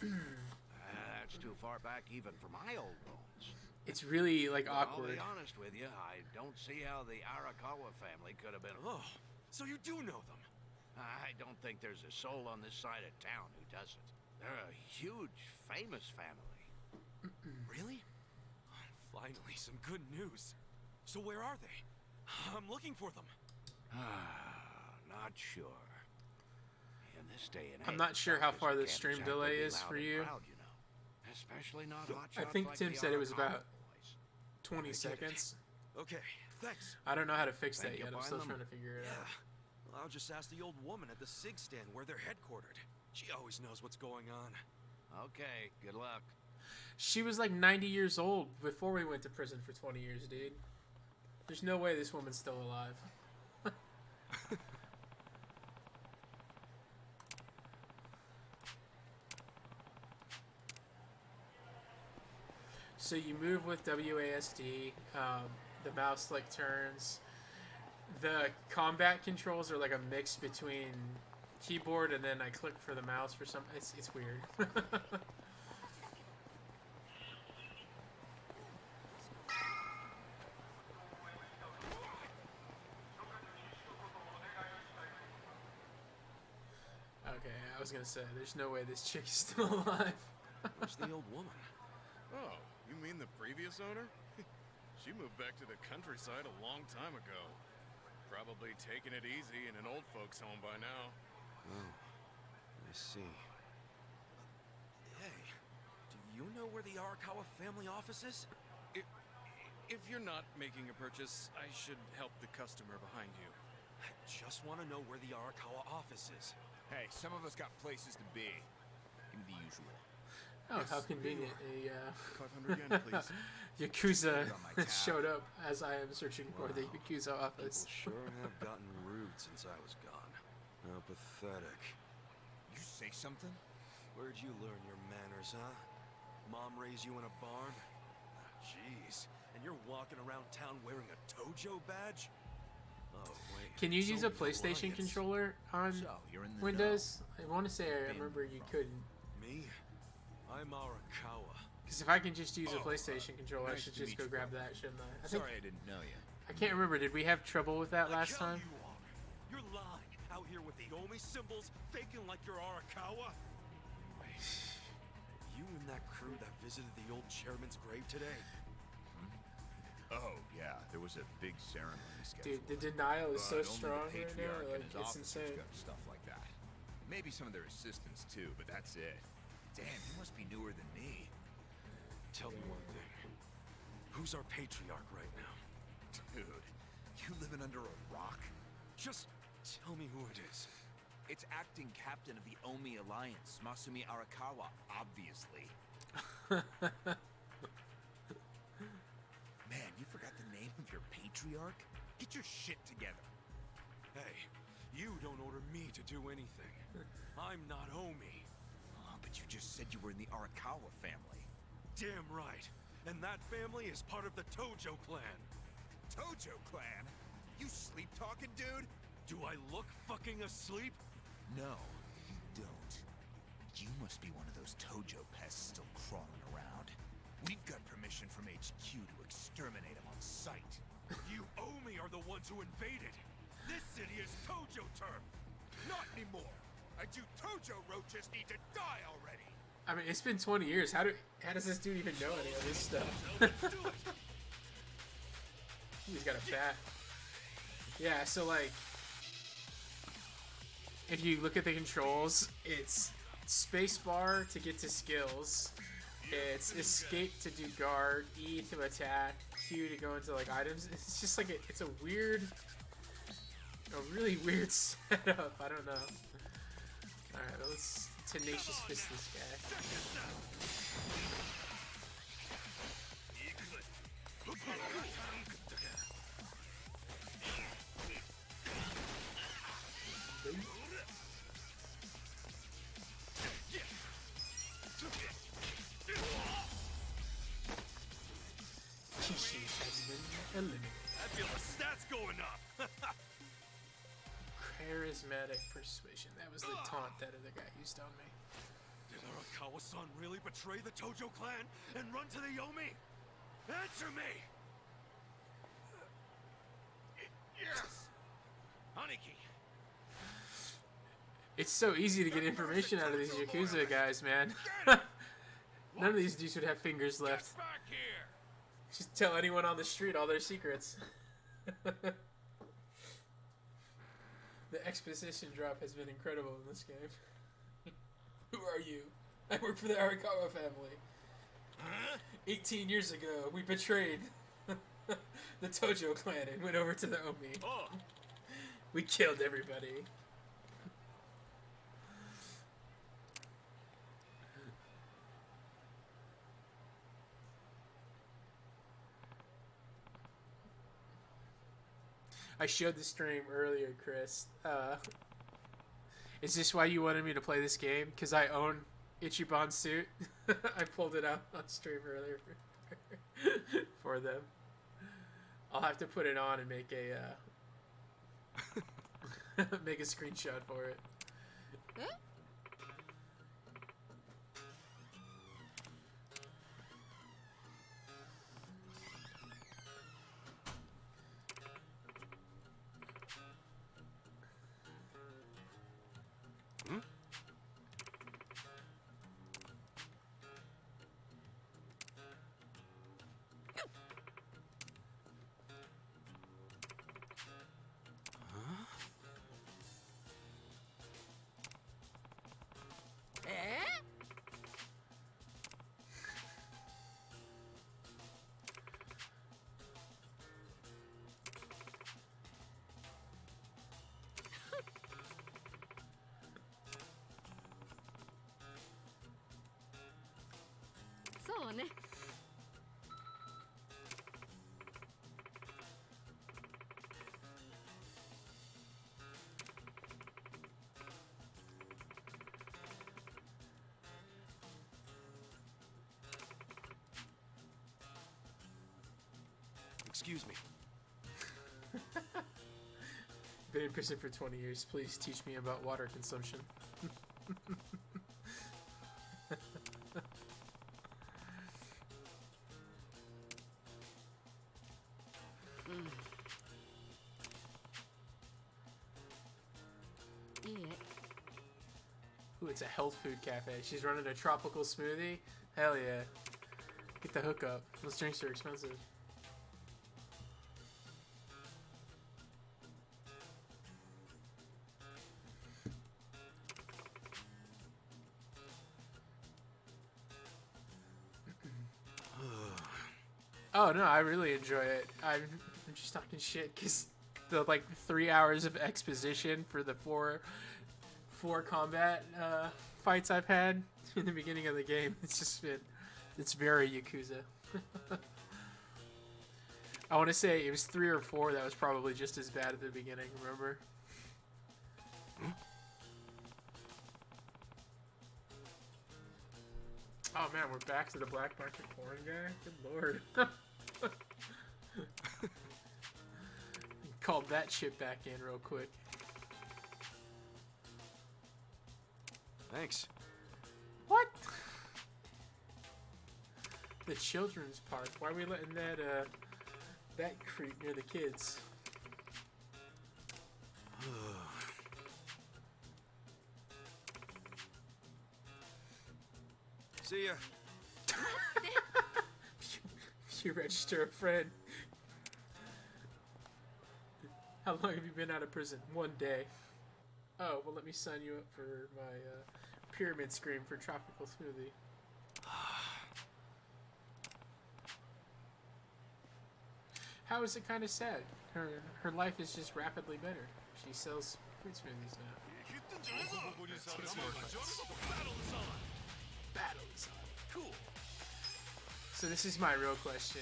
Speaker 18: That's too far back even for my old bones.
Speaker 1: It's really, like,
Speaker 18: But
Speaker 1: awkward.
Speaker 18: I'll be honest with you, I don't see how the Arakawa family could have been...
Speaker 2: Oh, so you do know them?
Speaker 18: I don't think there's a soul on this side of town who doesn't. They're a huge, famous family.
Speaker 2: Really? Finally, some good news. So where are they? I'm looking for them.
Speaker 18: Not sure. In this day and age,
Speaker 1: I'm not sure how far the
Speaker 18: can't
Speaker 1: stream
Speaker 18: exactly
Speaker 1: delay
Speaker 18: be
Speaker 1: is
Speaker 18: loud
Speaker 1: for
Speaker 18: and
Speaker 1: you.
Speaker 18: proud, you know. Especially not hot
Speaker 1: I
Speaker 18: shots
Speaker 1: think
Speaker 18: like
Speaker 1: Tim
Speaker 18: the
Speaker 1: said it was
Speaker 18: Arakawa
Speaker 1: about
Speaker 18: boys.
Speaker 1: 20 seconds.
Speaker 2: Okay, thanks.
Speaker 1: I don't know how to fix that
Speaker 18: Think
Speaker 1: yet.
Speaker 18: you'll
Speaker 1: I'm still
Speaker 18: find them?
Speaker 1: trying to figure it out.
Speaker 2: Well, I'll just ask the old woman at the SIG stand where they're headquartered. She always knows what's going on.
Speaker 18: Okay, good luck.
Speaker 1: She was like 90 years old before we went to prison for 20 years, dude. There's no way this woman's still alive. So you move with WASD, the mouse like turns. The combat controls are like a mix between keyboard and then I click for the mouse for some. It's weird. Okay, I was gonna say, there's no way this chick is still alive.
Speaker 2: Where's the old woman?
Speaker 10: Oh, you mean the previous owner? She moved back to the countryside a long time ago. Probably taking it easy in an old folks home by now.
Speaker 2: Oh, I see. Hey, do you know where the Arakawa family office is?
Speaker 10: If you're not making a purchase, I should help the customer behind you.
Speaker 2: I just want to know where the Arakawa office is.
Speaker 19: Hey, some of us got places to be. Give me the usual.
Speaker 1: Oh, how convenient. A
Speaker 10: 500 yen, please.
Speaker 1: Yakuza
Speaker 19: Put it on my tab.
Speaker 1: showed up as I am searching for the Yakuza office.
Speaker 2: People sure have gotten rude since I was gone. How pathetic.
Speaker 19: You say something?
Speaker 2: Where'd you learn your manners, huh? Mom raised you in a barn? Jeez. And you're walking around town wearing a Tojo badge? Oh, wait.
Speaker 1: Can you use a
Speaker 2: Soviet
Speaker 1: PlayStation
Speaker 2: Alliance.
Speaker 1: controller on
Speaker 19: So, you're in the
Speaker 1: Windows? I want to say I remember you couldn't.
Speaker 2: Me? I'm Arakawa.
Speaker 1: Because if I can just use a PlayStation controller, I
Speaker 19: nice
Speaker 1: should
Speaker 19: to
Speaker 1: just
Speaker 19: meet
Speaker 1: go
Speaker 19: you,
Speaker 1: grab
Speaker 19: brother.
Speaker 1: that, shouldn't I? I think,
Speaker 19: Sorry I didn't know you.
Speaker 1: I can't remember. Did we have trouble with that last time?
Speaker 2: You are. You're lying. Out here with the Omi symbols, faking like you're Arakawa. Wait. You and that crew that visited the old chairman's grave today?
Speaker 19: Oh, yeah, there was a big ceremony scheduled.
Speaker 1: Dude, the denial is so
Speaker 19: But only
Speaker 1: strong
Speaker 19: the
Speaker 1: right now.
Speaker 19: patriarch and
Speaker 1: Like,
Speaker 19: his
Speaker 1: it's
Speaker 19: officers
Speaker 1: insane.
Speaker 19: got stuff like that. Maybe some of their assistants too, but that's it. Damn, you must be newer than me.
Speaker 2: Tell me one thing. Who's our patriarch right now?
Speaker 19: Dude, you living under a rock?
Speaker 2: Just tell me who it is.
Speaker 19: It's acting captain of the Omi Alliance, Masumi Arakawa, obviously. Man, you forgot the name of your patriarch? Get your shit together.
Speaker 2: Hey, you don't order me to do anything. I'm not Omi.
Speaker 19: just said you were in the Arakawa family.
Speaker 2: Damn right. And that family is part of the Tojo clan.
Speaker 19: Tojo clan? You sleep-talking, dude?
Speaker 2: Do I look fucking asleep?
Speaker 19: No, you don't. You must be one of those Tojo pests still crawling around. We've got permission from HQ to exterminate them on sight.
Speaker 2: You Omi are the ones who invaded. This city is Tojo turf.
Speaker 19: Not anymore. And you Tojo roaches need to die already.
Speaker 1: I mean, it's been 20 years. How does this dude even know any of this stuff? He's got a bat. Yeah, so like, if you look at the controls, it's spacebar to get to skills. It's escape to do guard, E to attack, Q to go into like items. It's just like it's a really weird setup. I don't know. All right, let's tenacious fist this guy. Kishi has been eliminated.
Speaker 2: I feel the stats going up.
Speaker 1: Charismatic persuasion. That was the taunt that other guy used on me.
Speaker 2: Did Arakawa-san really betray the Tojo clan and run to the Yomi? Answer me! Yes! Aniki!
Speaker 1: It's so easy to get information out of these Yakuza guys, man. None of these dudes would have fingers left. Just tell anyone on the street all their secrets. The exposition drop has been incredible in this game. Who are you? I work for the Arakawa family. 18 years ago, we betrayed the Tojo clan and went over to the Omi. We killed everybody. I showed the stream earlier, Chris. Is this why you wanted me to play this game? Because I own Ichiban's suit. I pulled it out on stream earlier for them. I'll have to put it on and make a make a screenshot for it.
Speaker 2: Excuse me.
Speaker 1: Been in prison for 20 years. Please teach me about water consumption. Ooh, it's a health food cafe. She's running a tropical smoothie. Hell yeah. Get the hookup. Those drinks are expensive. Oh no, I really enjoy it. I'm just talking shit because the like 3 hours of exposition for the four combat fights I've had in the beginning of the game. It's very Yakuza. I want to say it was 3 or 4 that was probably just as bad at the beginning. Remember? Oh man, we're back to the black market porn guy? Good lord. Called that shit back in real quick.
Speaker 2: Thanks.
Speaker 1: What? The children's park. Why are we letting that creep near the kids?
Speaker 2: See ya.
Speaker 1: You register a friend. How long have you been out of prison? 1 day. Oh, well, let me sign you up for my pyramid scream for tropical smoothie. How is it kind of sad? Her life is just rapidly better. She sells fruit smoothies now. Battle is on. Cool. So this is my real question.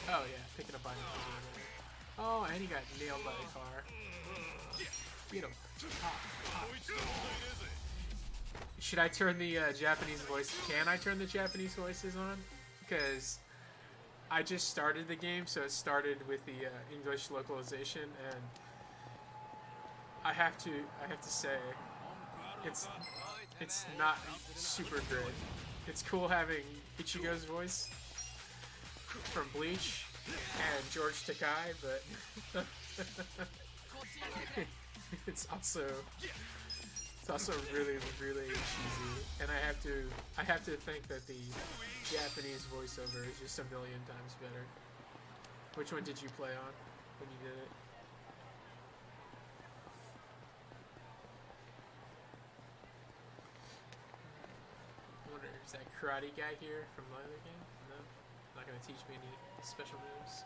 Speaker 1: Oh yeah, picking up items. Oh, and he got nailed by the car. Beat him. Should I turn the Japanese voice? Can I turn the Japanese voices on? Because I just started the game, so it started with the English localization, and I have to say, it's not super great. It's cool having Ichigo's voice from Bleach and George Takai, but it's also really cheesy, and I have to think that the Japanese voiceover is just a million times better. Which one did you play on when you did it? I wonder, is that karate guy here from the other game? No? Not gonna teach me any special moves.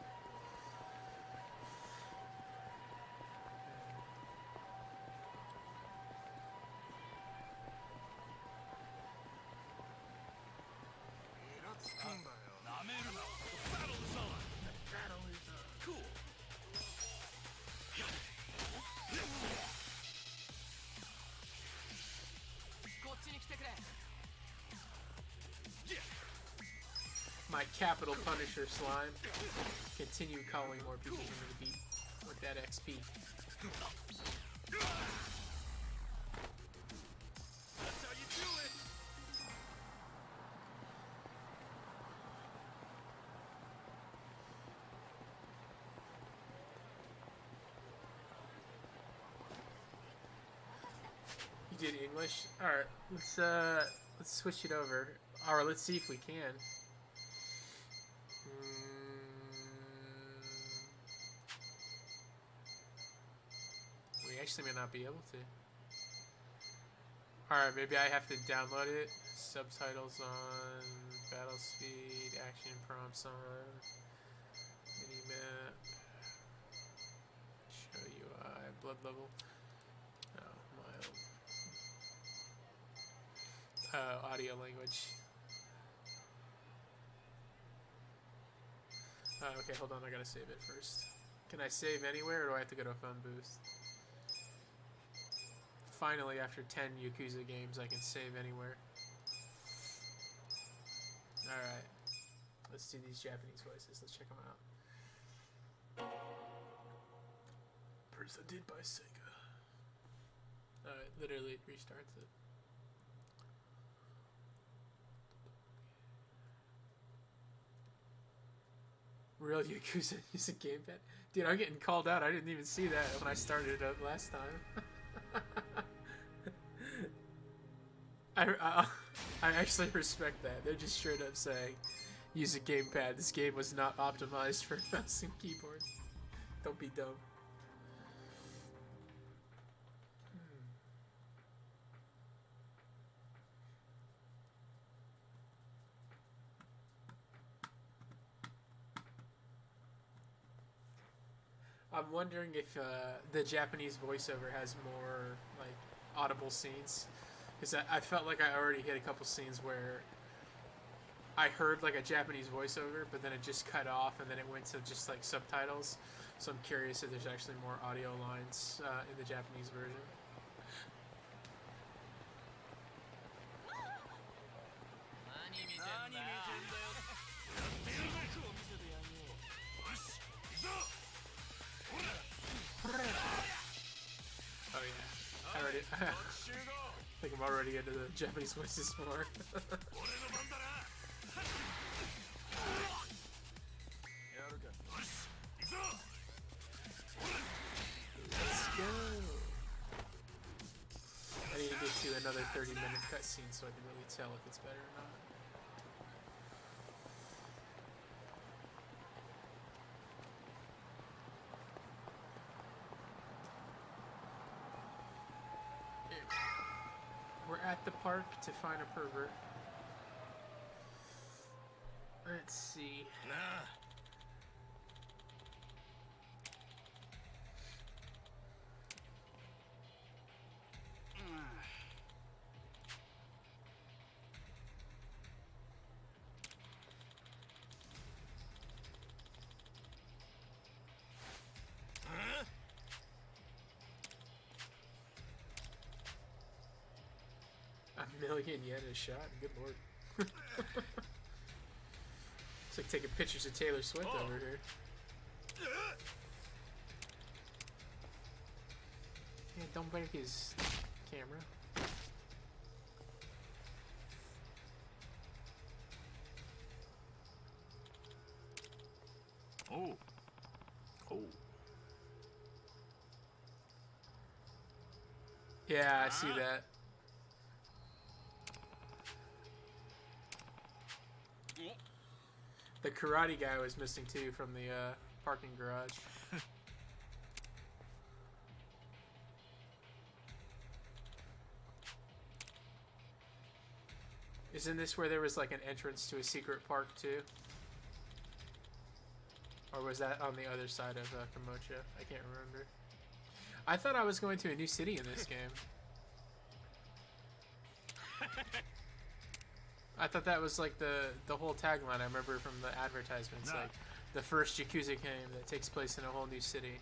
Speaker 1: My capital Punisher slime. Continue calling more people into the beat with that XP.
Speaker 3: That's how you do it.
Speaker 1: You did English? Alright, let's switch it over. Or let's see if we can. We actually may not be able to. Alright, maybe I have to download it. Subtitles on, battle speed, action prompts on, minimap, show UI, blood level. Oh, mild. Audio language. Okay, hold on, I gotta save it first. Can I save anywhere, or do I have to go to a phone booth? Finally, after 10 Yakuza games, I can save anywhere. Alright. Let's do these Japanese voices. Let's check them out. Presented by Sega. Alright, literally it restarts it. Real Yakuza use a gamepad? Dude, I'm getting called out. I didn't even see that when I started it up last time. I actually respect that. They're just straight up saying, use a gamepad. This game was not optimized for mouse and keyboard. Don't be dumb. I'm wondering if the Japanese voiceover has more like audible scenes, because I felt like I already hit a couple scenes where I heard like a Japanese voiceover, but then it just cut off and then it went to just like subtitles. So I'm curious if there's actually more audio lines in the Japanese version. think I'm already into the Japanese voices more. Let's go. I need to get to another 30-minute cutscene so I can really tell if it's better or not. We're at the park to find a pervert. Let's see. A million yen a shot? Good lord. It's like taking pictures of Taylor Swift over here. Yeah, don't break his camera.
Speaker 8: Oh. Oh.
Speaker 1: Yeah, I see that. The karate guy was missing too from the parking garage. Isn't this where there was like an entrance to a secret park too? Or was that on the other side of Kamocha? I can't remember. I thought I was going to a new city in this game. I thought that was like the whole tagline I remember from the advertisements. Like the first Yakuza game that takes place in a whole new city.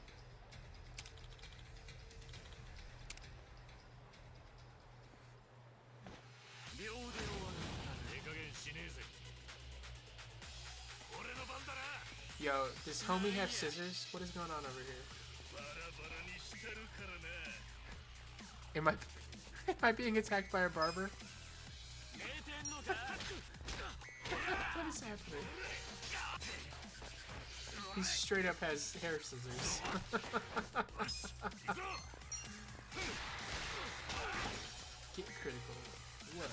Speaker 1: Yo, does homie have scissors? What is going on over here? Am I being attacked by a barber? What is happening? He straight up has hair scissors. Get critical. What?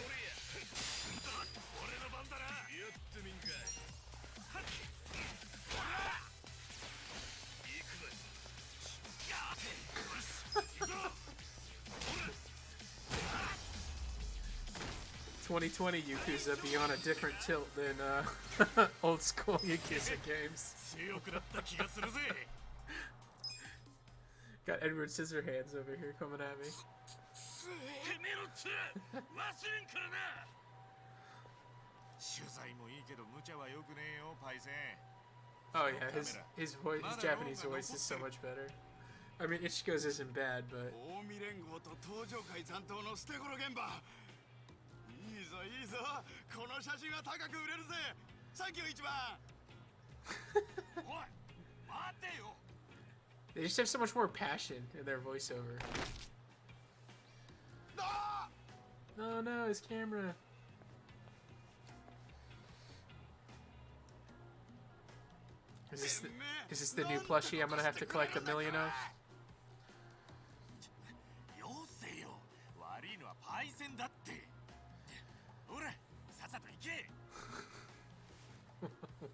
Speaker 1: "2020 Yakuza be on a different tilt than old school Yakuza games." Got Edward Scissorhands over here coming at me. Oh yeah, his voice, his Japanese voice is so much better. I mean, Ichigo's isn't bad, but they just have so much more passion in their voiceover. Oh no, his camera. Is this the new plushie I'm gonna have to collect 1 million of?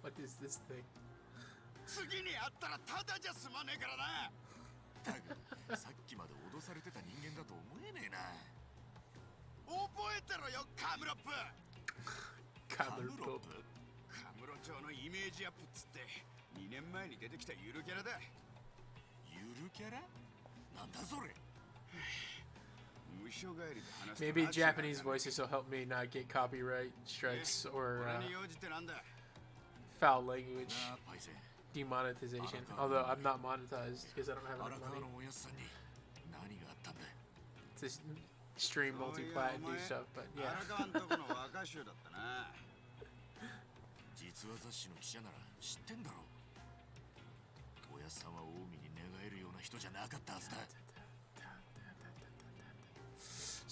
Speaker 1: What is this thing? Maybe Japanese voices will help me not get copyright strikes or foul language demonetization. Although I'm not monetized because I don't have enough money to stream multi-plat and do stuff. But yeah.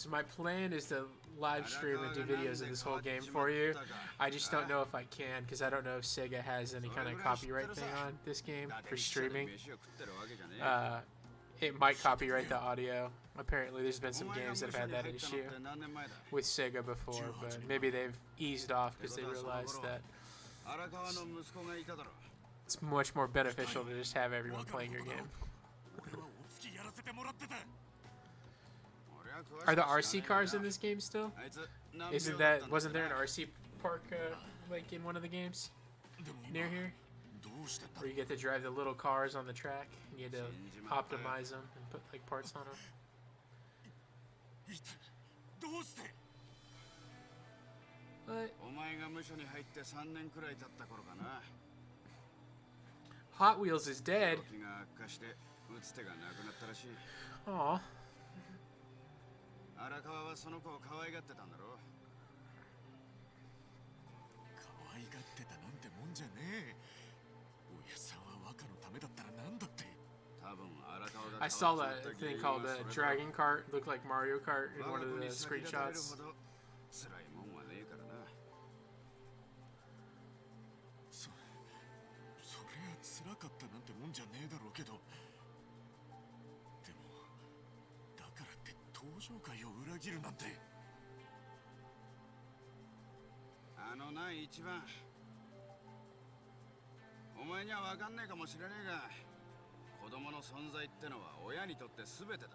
Speaker 1: So my plan is to live stream and do videos of this whole game for you. I just don't know if I can, because I don't know if Sega has any kind of copyright thing on this game for streaming. It might copyright the audio. Apparently there's been some games that have had that issue with Sega before, but maybe they've eased off because they realized that it's much more beneficial to just have everyone playing your game. Are the RC cars in this game still? Wasn't there an RC park like in one of the games near here? Where you get to drive the little cars on the track and you had to optimize them and put like parts on them. What? Hot Wheels is dead. Aw.
Speaker 16: 荒川はその子を可愛がってたんだろ。
Speaker 8: 可愛がってたなんてもんじゃねえ。親さんは若のためだったらなんだって。
Speaker 16: 多分荒川が
Speaker 1: I saw that thing called the Dragon Kart. Looked like Mario Kart in one of the screenshots.
Speaker 16: 辛いもんはねえからな。
Speaker 8: そりゃ辛かったなんてもんじゃねえだろうけど。でもだからって登場会を裏切るなんて。
Speaker 16: あのな一番。お前には分かんねえかもしれねえが、子供の存在ってのは親にとって全てだ。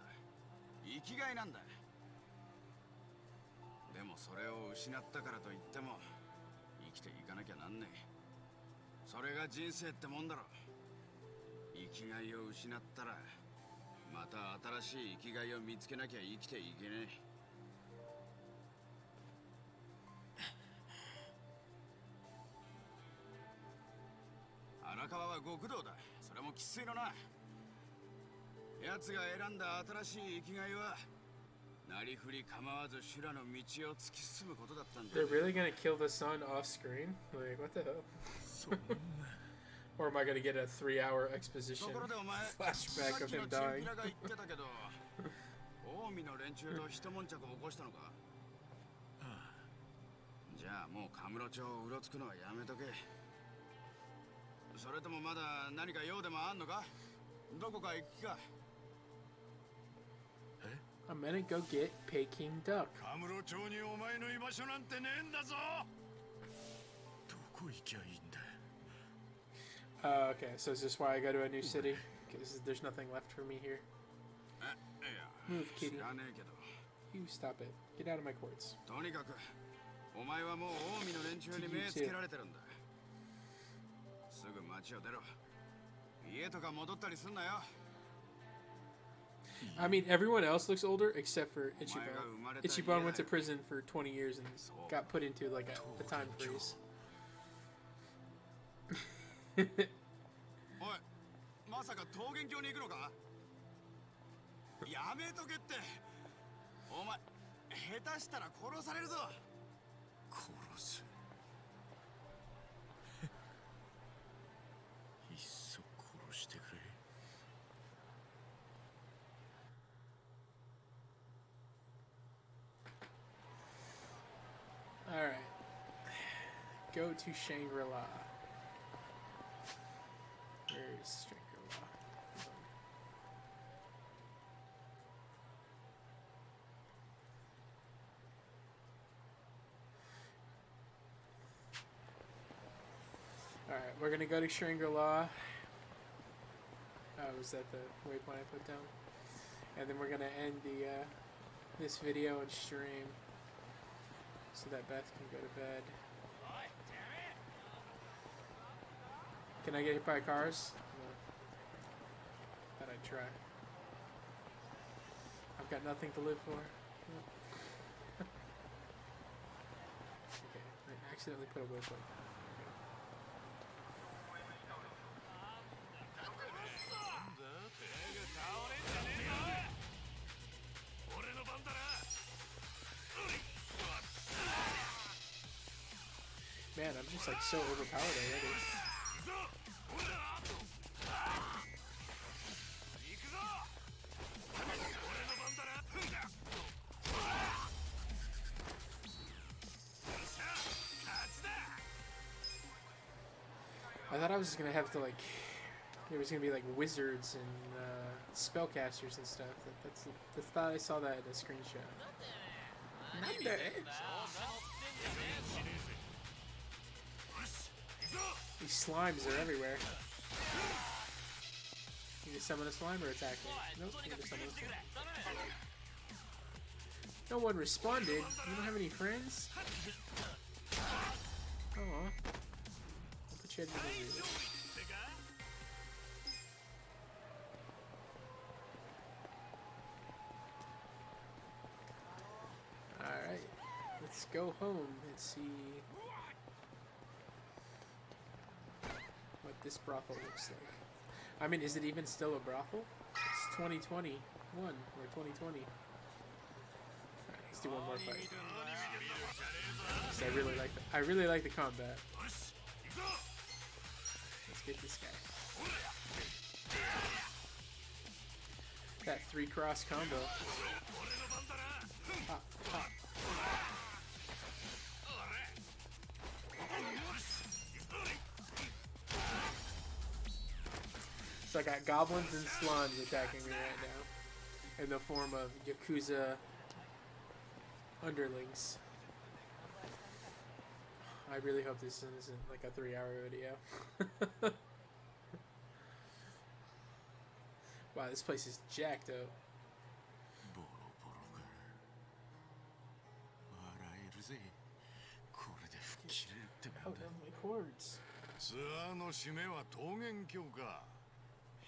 Speaker 16: 生きがいなんだ。でもそれを失ったからといっても生きていかなきゃなんねえ。それが人生ってもんだろ。生きがいを失ったらまた新しい生きがいを見つけなきゃ生きていけねえ。荒川は極道だ。それも生粋のな。奴が選んだ新しい生きがいはなりふり構わず修羅の道を突き進むことだったんだ。
Speaker 1: They're really gonna kill the son off screen? Like, what the hell? Or am I gonna get a 3-hour exposition flashback of him dying?
Speaker 16: 近江の連中と一悶着を起こしたのか。じゃあもうカムロ町をうろつくのはやめとけ。それともまだ何か用でもあんのか。どこか行く気か。
Speaker 1: I'm gonna go get Peking Duck.
Speaker 15: カムロ町にお前の居場所なんてねえんだぞ。
Speaker 8: どこ行きゃいいんだ。
Speaker 1: Okay, so is this why I go to a new city? Because there's nothing left for me here. Move, kitty. You stop it. Get out of my courts.
Speaker 16: とにかくお前はもう近江の連中に目つけられてるんだ。すぐ町を出ろ。家とか戻ったりすんなよ。
Speaker 1: I mean, everyone else looks older except for Ichiban. Ichiban went to prison for 20 years and got put into like a time freeze.
Speaker 16: おい、まさか桃源郷に行くのか。やめとけって。お前下手したら殺されるぞ。
Speaker 8: 殺す。いっそ殺してくれ。
Speaker 1: All right. Go to Shangri-La. Where is Shangri-La? Alright, we're gonna go to Shangri-La. Was that the waypoint I put down? And then we're gonna end the this video and stream so that Beth can go to bed. Can I get hit by cars? No. Thought I'd try. I've got nothing to live for. Okay, I accidentally put a waypoint down. Man, I'm just like so overpowered already. I thought I was gonna have to like, there was gonna be like wizards and spellcasters and stuff. That's thought I saw that in a screenshot. These slimes are everywhere. You can summon a slime or attack me. Nope, you can summon a slime. No one responded. You don't have any friends? Aw. I'll put you in the video. Alright. Let's go home and see what this brothel looks like. I mean, is it even still a brothel? It's 2021 or 2020. Alright, let's do one more fight. So I really like the combat. Let's get this guy. That 3-cross combo. Pop, pop. So I got goblins and slimes attacking me right now, in the form of Yakuza underlings. I really hope this isn't like a 3-hour video. Wow, this place is jacked up. Out of my cords.
Speaker 15: ツアーの締めは桃源郷か。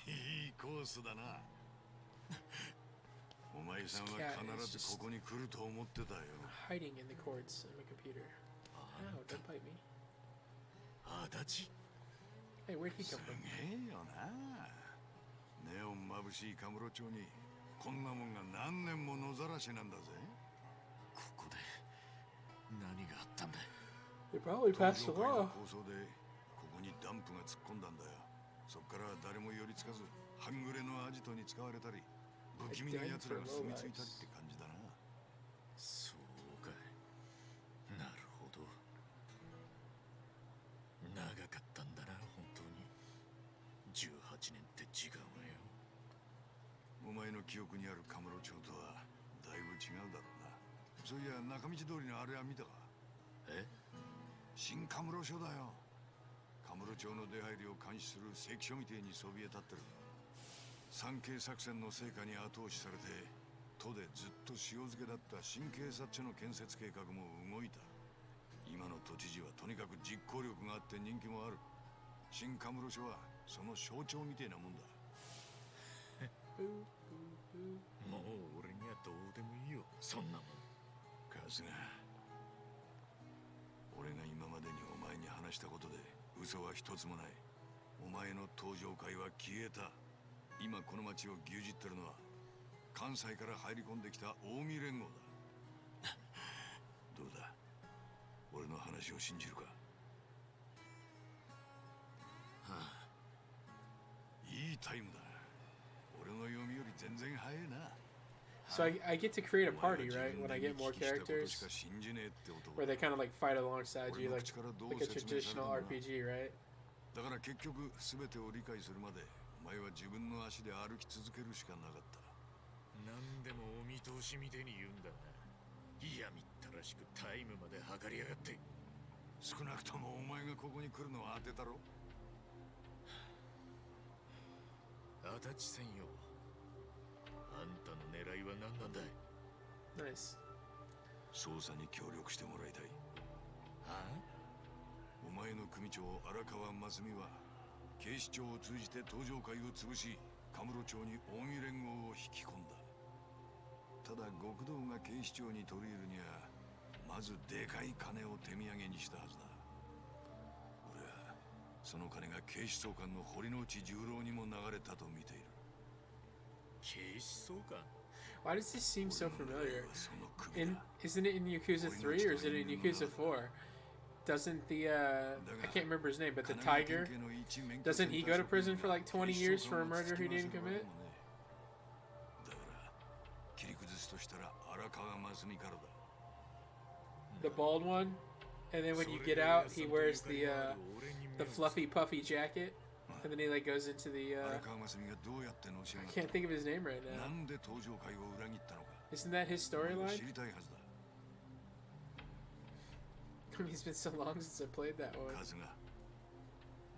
Speaker 15: いいコースだな。お前さんは必ずここに来ると思ってたよ。
Speaker 1: Hiding in the cords of my computer. Ow, don't bite me.
Speaker 15: あだち。
Speaker 1: Hey, where'd he come from?
Speaker 15: すげえよな。ネオン眩しいカムロ町にこんなもんが何年も野ざらしなんだぜ。ここで何があったんだ。
Speaker 1: They probably passed the law.
Speaker 15: 構想でここにダンプが突っ込んだんだよ。そっから誰も寄りつかず半グレのアジトに使われたり不気味な奴らが住み着いたりって感じだな。そうかい。なるほど。長かったんだな本当に。18年って時間はよ。お前の記憶にあるカムロ町とはだいぶ違うだろうな。そういや中道通りのあれは見たか。え？新カムロ署だよ。カムロ町の出入りを監視する関所みてえにそびえ立ってる。三警作戦の成果に後押しされて都でずっと塩漬けだった新警察署の建設計画も動いた。今の都知事はとにかく実行力があって人気もある。新カムロ署はその象徴みてえなもんだ。もう俺にはどうでもいいよそんなもん。春日、俺が今までにお前に話したことで嘘は一つもない。お前の登場会は消えた。今この町を牛耳ってるのは関西から入り込んできた近江連合だ。どうだ、俺の話を信じるか。はあ、いいタイムだ。俺の読みより全然早いな。
Speaker 1: So I get to create a party, right? When I get more characters, where they kind of like fight alongside you, like a traditional RPG, right?
Speaker 15: だから結局全てを理解するまでお前は自分の足で歩き続けるしかなかった。何でもお見通しみてに言うんだな。いやみったらしくタイムまで測りやがって。少なくともお前がここに来るのは当てたろ。足立専用。あんたの狙いは何なんだい。
Speaker 1: ナイス。
Speaker 15: 捜査に協力してもらいたい。はあ？お前の組長荒川真澄は警視庁を通じて登場会を潰しカムロ町に近江連合を引き込んだ。ただ極道が警視庁に取り入るにはまずでかい金を手土産にしたはずだ。俺はその金が警視総監の堀之内十郎にも流れたと見ている。警視総監？
Speaker 1: Why does this seem so familiar? Isn't it in Yakuza 3 or is it in Yakuza 4? Doesn't the, I can't remember his name, but the tiger, doesn't he go to prison for like 20 years for a murder he didn't commit? The bald one? And then when you get out, he wears the fluffy puffy jacket, and then he like goes into the. I can't think of his name right now. Isn't that his storyline? It's been so long since I played that one.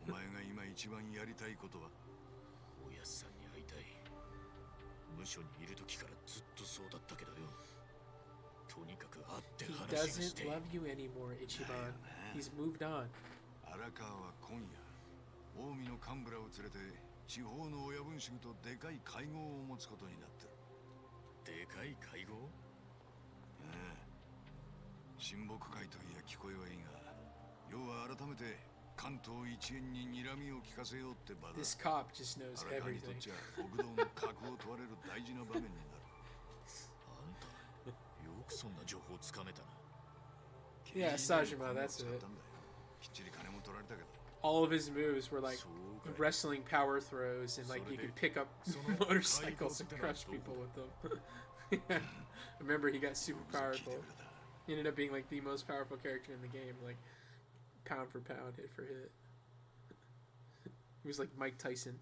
Speaker 8: お前が今一番やりたいことはおやっさんに会いたい。無所にいる時からずっとそうだったけどよ。とにかく会って話がして。
Speaker 1: He doesn't love you anymore, Ichiban. He's moved on.
Speaker 8: 荒川は今夜近江の幹部らを連れて地方の親分衆とでかい会合を持つことになってる。でかい会合？ああ。親睦会といや聞こえはいいが、要は改めて
Speaker 1: This cop just knows everything. Yeah, Sajima, that's it. All of his moves were like wrestling power throws, and like you could pick up motorcycles and crush people with them. Yeah. I remember he got super powerful. He ended up being like the most powerful character in the game, like pound for pound, hit for hit. He was like Mike Tyson.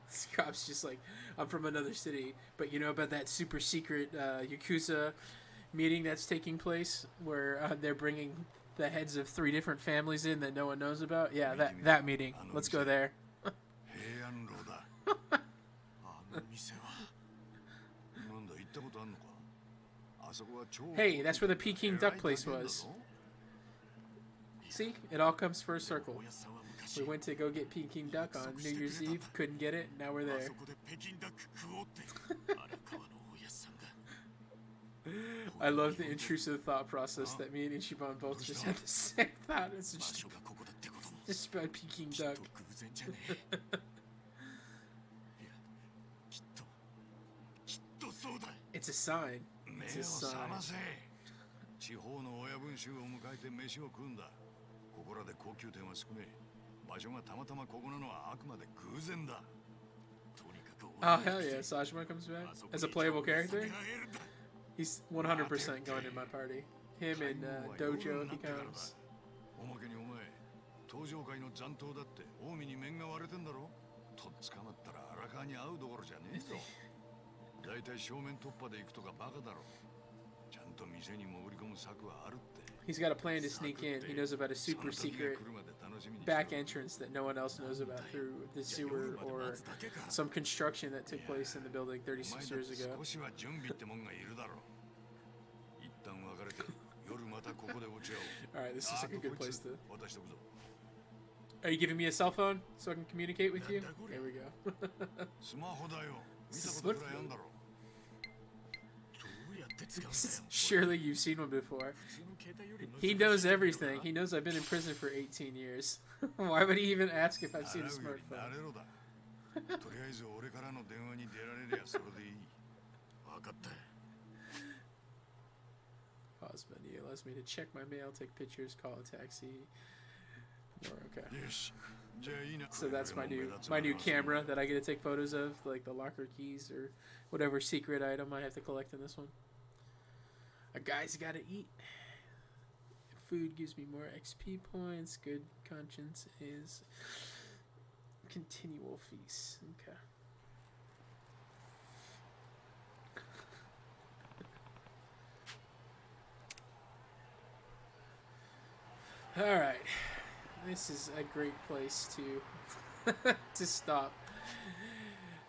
Speaker 1: This cop's just like, I'm from another city, but you know about that super secret Yakuza meeting that's taking place where they're bringing the heads of 3 different families in that no one knows about? Yeah, that meeting. Let's go there. Hey, that's where the Peking Duck place was. See? It all comes full circle. We went to go get Peking Duck on New Year's Eve, couldn't get it, now we're there. I love the intrusive thought process that me and Ichiban both just had the same thought. It's just about Peking Duck. It's a sign. It's a sign.
Speaker 8: 地方の親分衆を迎えて飯を食うんだ。ここらで高級店は少ねえ。場所がたまたまここなのはあくまで偶然だ。
Speaker 1: Oh hell yeah, Sajima comes back as a playable character. He's 100% going in my party. Him and Dojo if he comes.
Speaker 8: おまけにお前、登場会の残党だって近江に面が割れてんだろ。とっ捕まったら荒川に会うどころじゃねえぞ。だいたい正面突破で行くとかバカだろ。ちゃんと店に潜り込む策はあるって。
Speaker 1: He's got a plan to sneak in. He knows about a super secret back entrance that no one else knows about through the sewer or some construction that took place in the building 36 years ago. Alright, this is like a good place to... Are you giving me a cell phone so I can communicate with you? There we go. This is flip phone. Surely you've seen one before. He knows everything. He knows I've been in prison for 18 years. Why would he even ask if I've seen a smartphone? Pause menu allows me to check my mail, take pictures, call a taxi. Okay. So that's my new camera that I get to take photos of, like the locker keys or whatever secret item I have to collect in this one. A guy's gotta eat. Food gives me more XP points. Good conscience is continual feast. Okay. All right. This is a great place to to stop.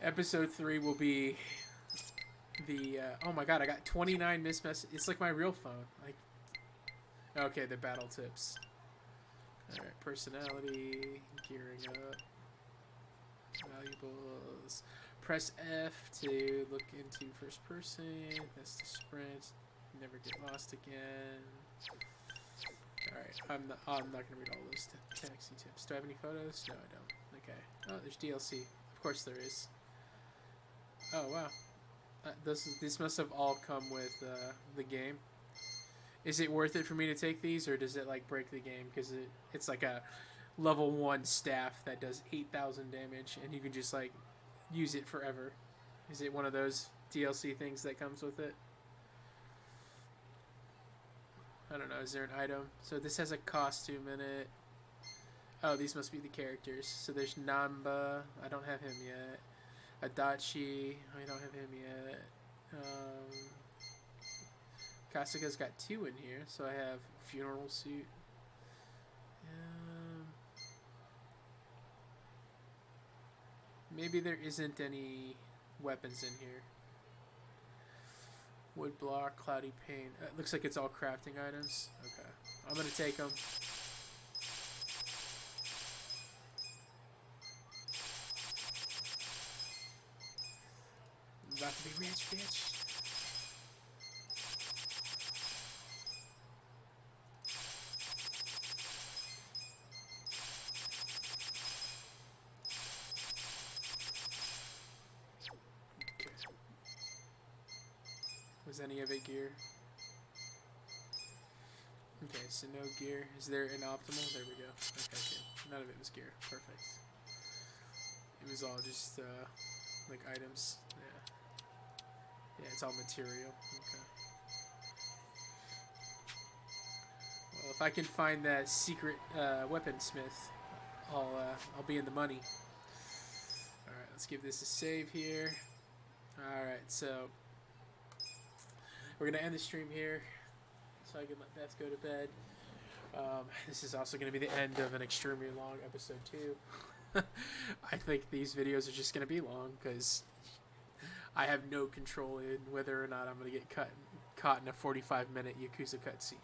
Speaker 1: Episode 3 will be the oh my god, I got 29 missed messages. It's like my real phone. Like, okay, the battle tips. All right, personality, gearing up, valuables. Press F to look into first person. That's the sprint. Never get lost again. Alright, I'm not gonna read all those taxi tips. Do I have any photos? No, I don't. Okay. Oh, there's DLC. Of course there is. Oh, wow. This must have all come with the game. Is it worth it for me to take these, or does it like break the game? Because it's like a level 1 staff that does 8,000 damage, and you can just like use it forever. Is it one of those DLC things that comes with it? I don't know. Is there an item? So this has a costume in it. Oh, these must be the characters. So there's Namba. I don't have him yet. Adachi. I don't have him yet. Kasuga's got 2 in here. So I have funeral suit. Maybe there isn't any weapons in here. Wood block, cloudy paint. It looks like it's all crafting items. Okay. I'm going to take them. I'm about to be rich, bitch. Was any of it gear? Okay, so no gear. Is there an optimal? There we go. Okay, good. None of it was gear. Perfect. It was all just, like, items. Yeah. Yeah, it's all material. Okay. Well, if I can find that secret, weaponsmith, I'll be in the money. Alright, let's give this a save here. Alright, so we're going to end the stream here so I can let Beth go to bed. This is also going to be the end of an extremely long episode 2. I think these videos are just going to be long because I have no control in whether or not I'm going to get caught in a 45-minute Yakuza cutscene.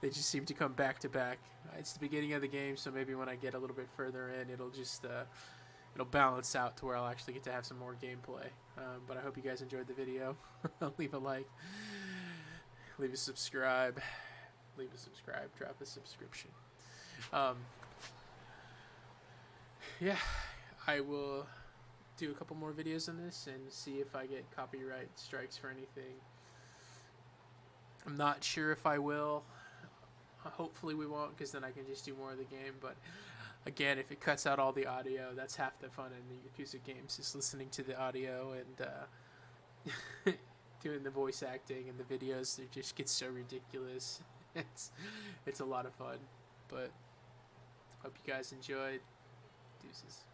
Speaker 1: They just seem to come back to back. It's the beginning of the game, so maybe when I get a little bit further in, it'll just it'll balance out to where I'll actually get to have some more gameplay. But I hope you guys enjoyed the video. Leave a like, leave a subscribe, drop a subscription. Yeah, I will do a couple more videos on this and see if I get copyright strikes for anything. I'm not sure if I will. Hopefully we won't, because then I can just do more of the game. But again, if it cuts out all the audio, that's half the fun in the Yakuza games, is listening to the audio and doing the voice acting and the videos. It just gets so ridiculous. It's a lot of fun. But hope you guys enjoyed. Deuces.